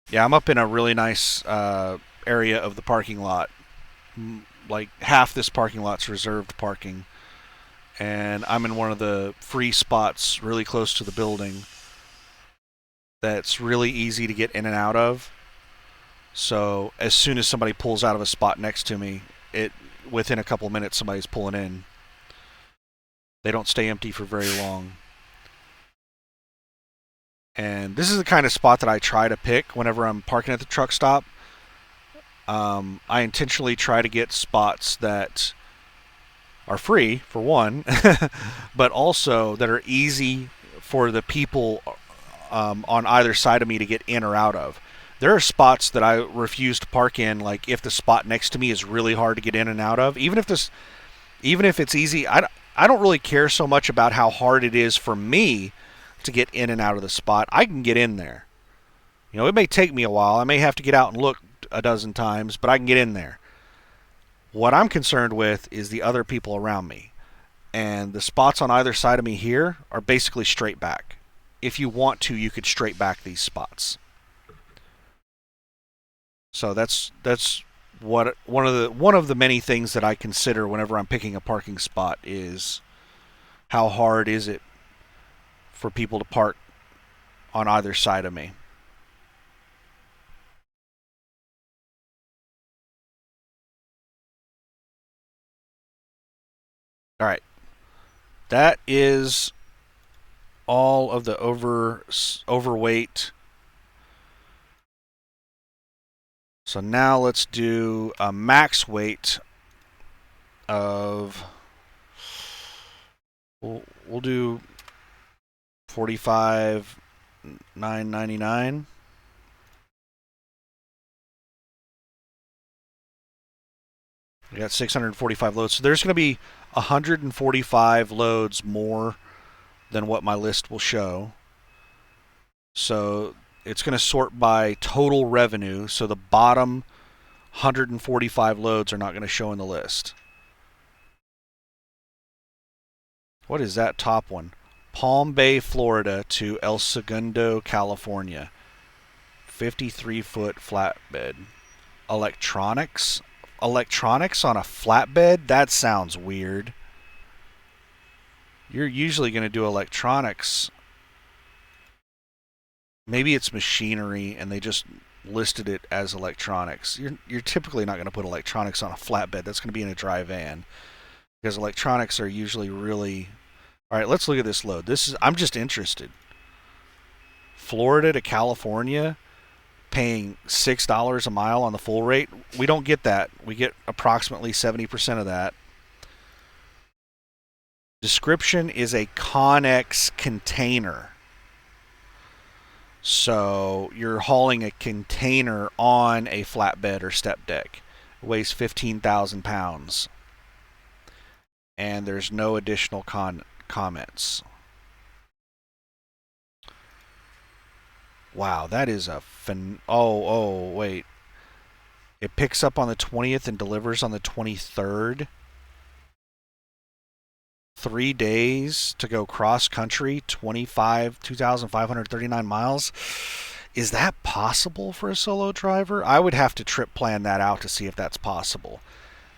Yeah, I'm up in a really nice area of the parking lot. Like half this parking lot's reserved parking. And I'm in one of the free spots really close to the building that's really easy to get in and out of. So as soon as somebody pulls out of a spot next to me, within a couple minutes somebody's pulling in. They don't stay empty for very long. And this is the kind of spot that I try to pick whenever I'm parking at the truck stop. I intentionally try to get spots that are free, for one, but also that are easy for the people on either side of me to get in or out of. There are spots that I refuse to park in, like if the spot next to me is really hard to get in and out of. Even if it's easy, I don't really care so much about how hard it is for me to get in and out of the spot. I can get in there. You know, it may take me a while. I may have to get out and look a dozen times, but I can get in there. What I'm concerned with is the other people around me. And the spots on either side of me here are basically straight back. If you want to, you could straight back these spots. So that's what one of the many things that I consider whenever I'm picking a parking spot is how hard is it for people to park on either side of me. All right. That is all of the overweight. So now let's do a max weight of we'll do 45,999. We got 645 loads. So there's going to be 145 loads more than what my list will show. So it's going to sort by total revenue. So the bottom 145 loads are not going to show in the list. What is that top one? Palm Bay, Florida to El Segundo, California. 53-foot flatbed. Electronics? Electronics on a flatbed? That sounds weird. You're usually going to do electronics. Maybe it's machinery and they just listed it as electronics. You're typically not going to put electronics on a flatbed. That's going to be in a dry van because electronics are usually really. All right, let's look at this load. I'm just interested. Florida to California, paying $6 a mile on the full rate. We don't get that. We get approximately 70% of that. Description is a Connex container. So you're hauling a container on a flatbed or step deck. It weighs 15,000 pounds. And there's no additional comments. Wow, that is a wait. It picks up on the 20th and delivers on the 23rd. 3 days to go cross country, 2,539 miles. Is that possible for a solo driver? I would have to trip plan that out to see if that's possible.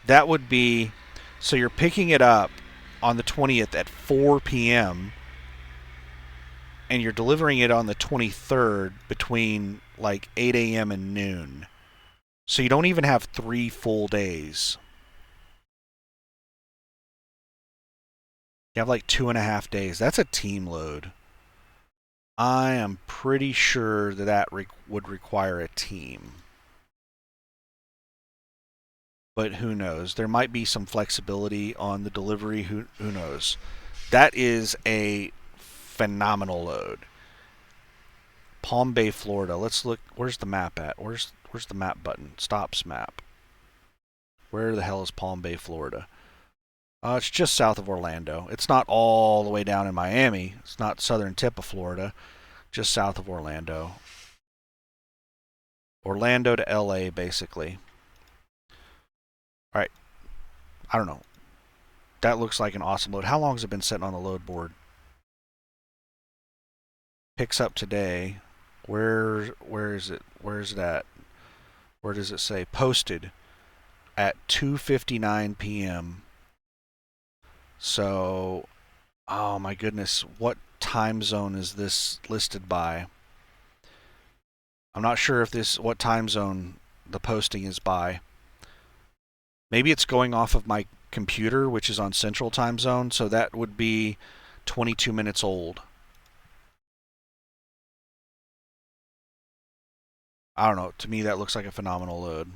That would be, so you're picking it up on the 20th at 4 p.m. and you're delivering it on the 23rd between like 8 a.m. and noon. So you don't even have 3 full days. You have like 2.5 days. That's a team load. I am pretty sure that would require a team. But who knows? There might be some flexibility on the delivery. Who knows? That is a phenomenal load. Palm Bay, Florida. Let's look. Where's the map at? Where's the map button? Stops map. Where the hell is Palm Bay, Florida? It's just south of Orlando. It's not all the way down in Miami. It's not southern tip of Florida. Just south of Orlando. Orlando to LA, basically. All right. I don't know. That looks like an awesome load. How long has it been sitting on the load board? Picks up today. Where is it? Where is it at? Where does it say? Posted at 2:59 p.m. So, oh my goodness, what time zone is this listed by? I'm not sure if what time zone the posting is by. Maybe it's going off of my computer, which is on Central Time Zone, so that would be 22 minutes old. I don't know. To me, that looks like a phenomenal load.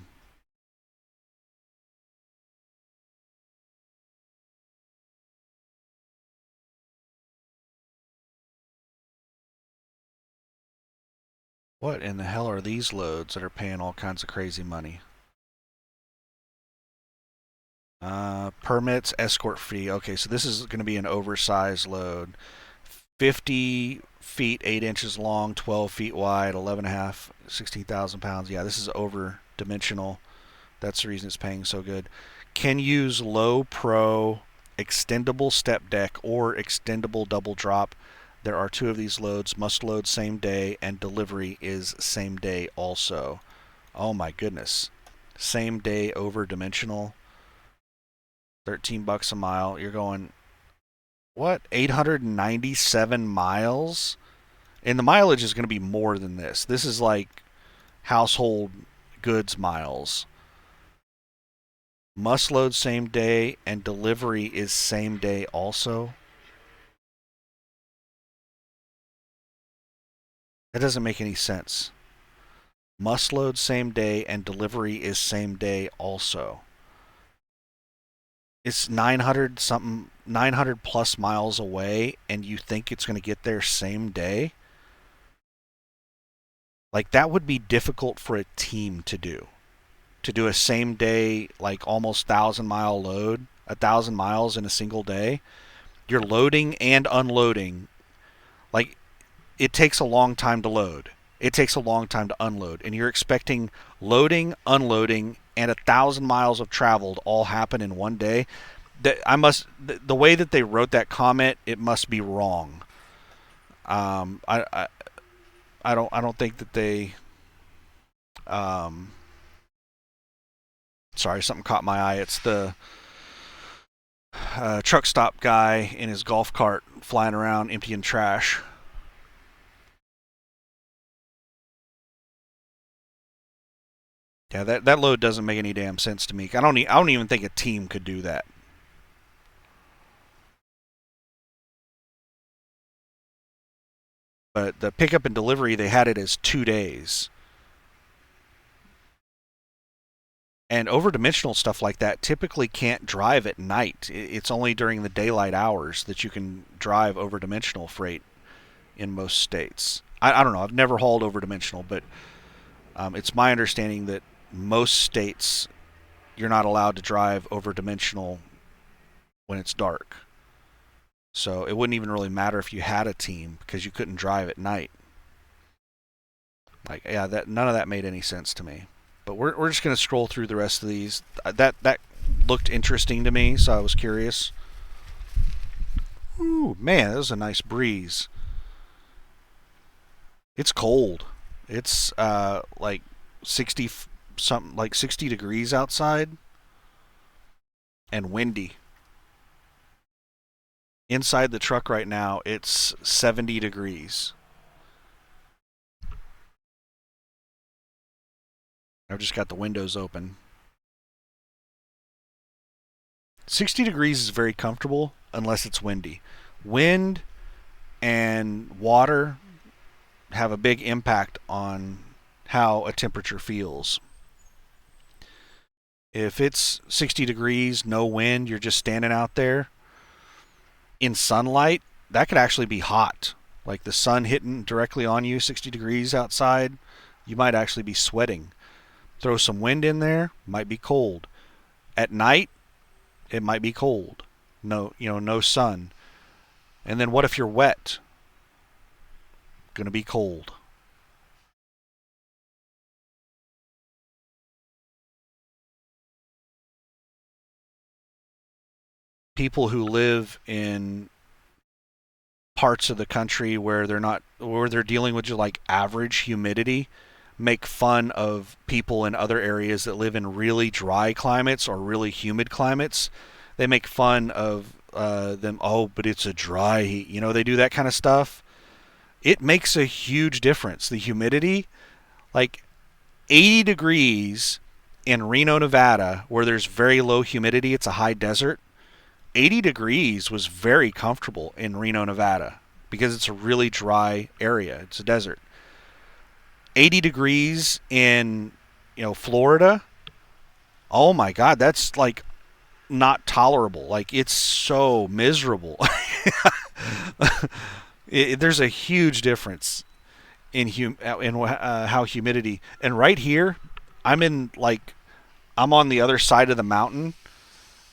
What in the hell are these loads that are paying all kinds of crazy money? Permits, escort fee. Okay, so this is going to be an oversized load. 50 feet, 8 inches long, 12 feet wide, 11 and a half, 16,000 pounds. Yeah, this is over dimensional. That's the reason it's paying so good. Can use low pro extendable step deck or extendable double drop. There are two of these loads. Must load same day, and delivery is same day also. Oh my goodness. Same day over dimensional. $13 a mile. You're going, what? 897 miles? And the mileage is going to be more than this. This is like household goods miles. Must load same day, and delivery is same day also. That doesn't make any sense. Must load same day, and delivery is same day also. It's 900 something, 900 plus miles away, and you think it's going to get there same day? Like, that would be difficult for a team to do. To do a same day, like almost 1,000 mile load, 1,000 miles in a single day. You're loading and unloading. Like, it takes a long time to load. It takes a long time to unload. And you're expecting loading, unloading, and 1,000 miles of travel to all happen in one day. The way that they wrote that comment, it must be wrong. Um, I, I I don't think that they. Um, Sorry, something caught my eye. It's the truck stop guy in his golf cart flying around emptying trash. Yeah, that load doesn't make any damn sense to me. I don't even think a team could do that. But the pickup and delivery, they had it as 2 days. And overdimensional stuff like that typically can't drive at night. It's only during the daylight hours that you can drive overdimensional freight in most states. I don't know. I've never hauled overdimensional, but it's my understanding that most states you're not allowed to drive overdimensional when it's dark. So it wouldn't even really matter if you had a team because you couldn't drive at night. Like, yeah, that none of that made any sense to me. But we're just gonna scroll through the rest of these. That looked interesting to me, so I was curious. Ooh, man, that was a nice breeze. It's cold. It's like 60 something, like 60 degrees outside, and windy. Inside the truck right now, it's 70 degrees. I've just got the windows open. 60 degrees is very comfortable unless it's windy. Wind and water have a big impact on how a temperature feels. If it's 60 degrees, no wind, you're just standing out there in sunlight, that could actually be hot. Like the sun hitting directly on you, 60 degrees outside, you might actually be sweating. Throw some wind in there, might be cold. At night, it might be cold. No, no sun. And then what if you're wet? Going to be cold. People who live in parts of the country where they're dealing with just like average humidity make fun of people in other areas that live in really dry climates or really humid climates. They make fun of them. Oh, but it's a dry heat. They do that kind of stuff. It makes a huge difference. The humidity, like 80 degrees in Reno, Nevada, where there's very low humidity, it's a high desert. 80 degrees was very comfortable in Reno, Nevada because it's a really dry area. It's a desert. 80 degrees in, Florida. Oh my God, that's like not tolerable. Like, it's so miserable. There's a huge difference. how humidity. And right here, I'm in like I'm on the other side of the mountain.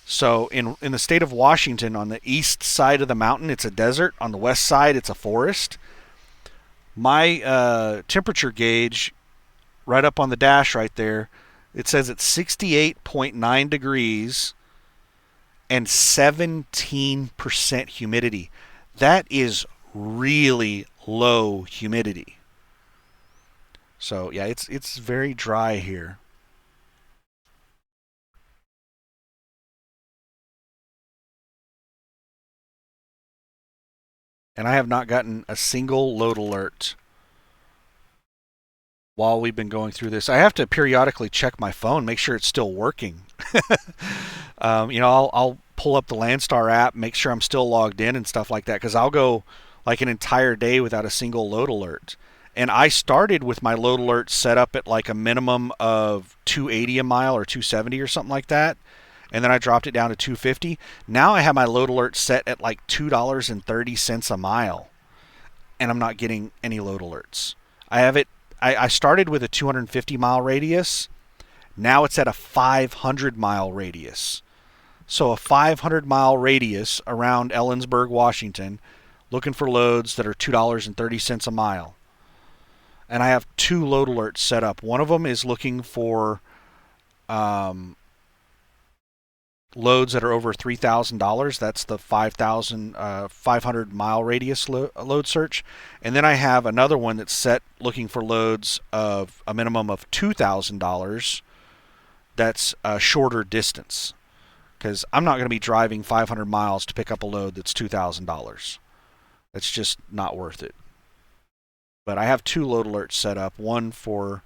So in the state of Washington, on the east side of the mountain, it's a desert. On the west side, it's a forest. My temperature gauge right up on the dash right there, it says it's 68.9 degrees and 17% humidity. That is really low humidity. So yeah, it's very dry here. And I have not gotten a single load alert while we've been going through this. I have to periodically check my phone, make sure it's still working. I'll pull up the Landstar app, make sure I'm still logged in and stuff like that, because I'll go like an entire day without a single load alert. And I started with my load alert set up at like a minimum of 280 a mile or 270 or something like that. And then I dropped it down to 250. Now I have my load alert set at like $2.30 a mile, and I'm not getting any load alerts. I have it. I started with a 250-mile radius. Now it's at a 500-mile radius. So a 500-mile radius around Ellensburg, Washington, looking for loads that are $2.30 a mile. And I have two load alerts set up. One of them is looking for um, loads that are over $3,000. That's the 500-mile radius load search. And then I have another one that's set looking for loads of a minimum of $2,000. That's a shorter distance, because I'm not going to be driving 500 miles to pick up a load that's $2,000. That's just not worth it. But I have two load alerts set up, one for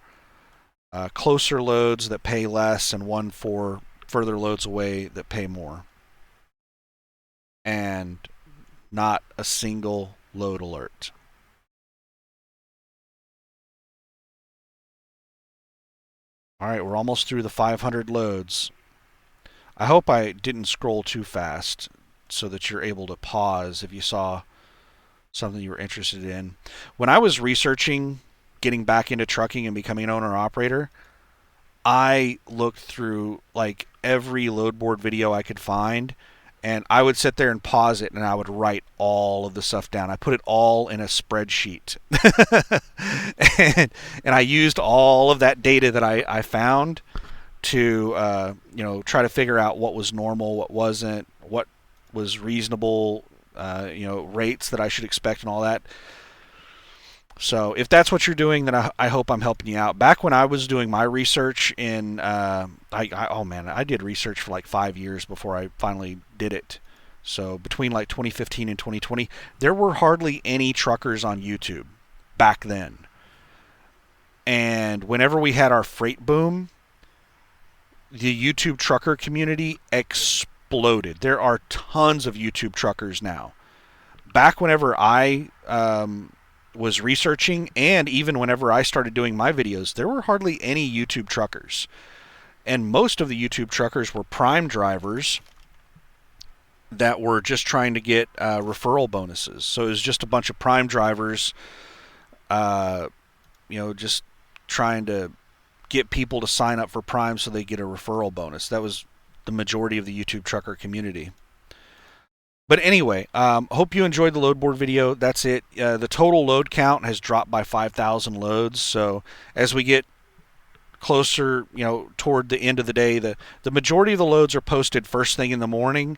closer loads that pay less and one for further loads away that pay more. And not a single load alert. All right, we're almost through the 500 loads. I hope I didn't scroll too fast so that you're able to pause if you saw something you were interested in. When I was researching getting back into trucking and becoming an owner operator, I looked through like every load board video I could find, and I would sit there and pause it and I would write all of the stuff down. I put it all in a spreadsheet. and I used all of that data that I found to try to figure out what was normal, what wasn't, what was reasonable, rates that I should expect and all that. So if that's what you're doing, then I hope I'm helping you out. Back when I was doing my research I did research for like 5 years before I finally did it. So between like 2015 and 2020, there were hardly any truckers on YouTube back then. And whenever we had our freight boom, the YouTube trucker community exploded. There are tons of YouTube truckers now. Back whenever I was researching, and even whenever I started doing my videos, there were hardly any YouTube truckers. And most of the YouTube truckers were prime drivers that were just trying to get referral bonuses. So it was just a bunch of prime drivers, just trying to get people to sign up for prime so they get a referral bonus. That was the majority of the YouTube trucker community. But anyway, hope you enjoyed the load board video. That's it. The total load count has dropped by 5,000 loads. So as we get closer, toward the end of the day, the majority of the loads are posted first thing in the morning,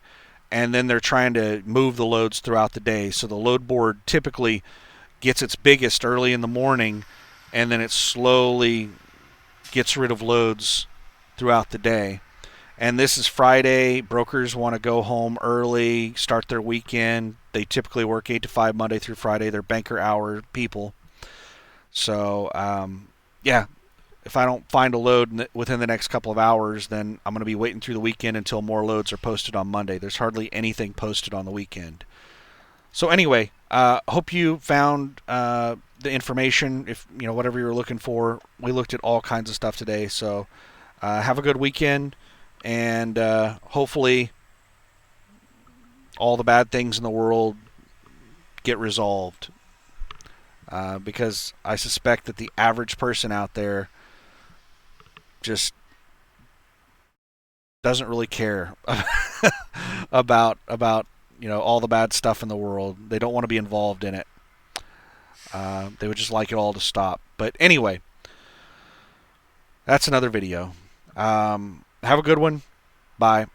and then they're trying to move the loads throughout the day. So the load board typically gets its biggest early in the morning, and then it slowly gets rid of loads throughout the day. And this is Friday. Brokers want to go home early, start their weekend. They typically work 8 to 5 Monday through Friday. They're banker hour people. So, if I don't find a load within the next couple of hours, then I'm going to be waiting through the weekend until more loads are posted on Monday. There's hardly anything posted on the weekend. So anyway, hope you found the information. If whatever you were looking for, we looked at all kinds of stuff today. So have a good weekend. And hopefully all the bad things in the world get resolved. because I suspect that the average person out there just doesn't really care about all the bad stuff in the world. They don't want to be involved in it. They would just like it all to stop. But anyway, that's another video. Have a good one. Bye.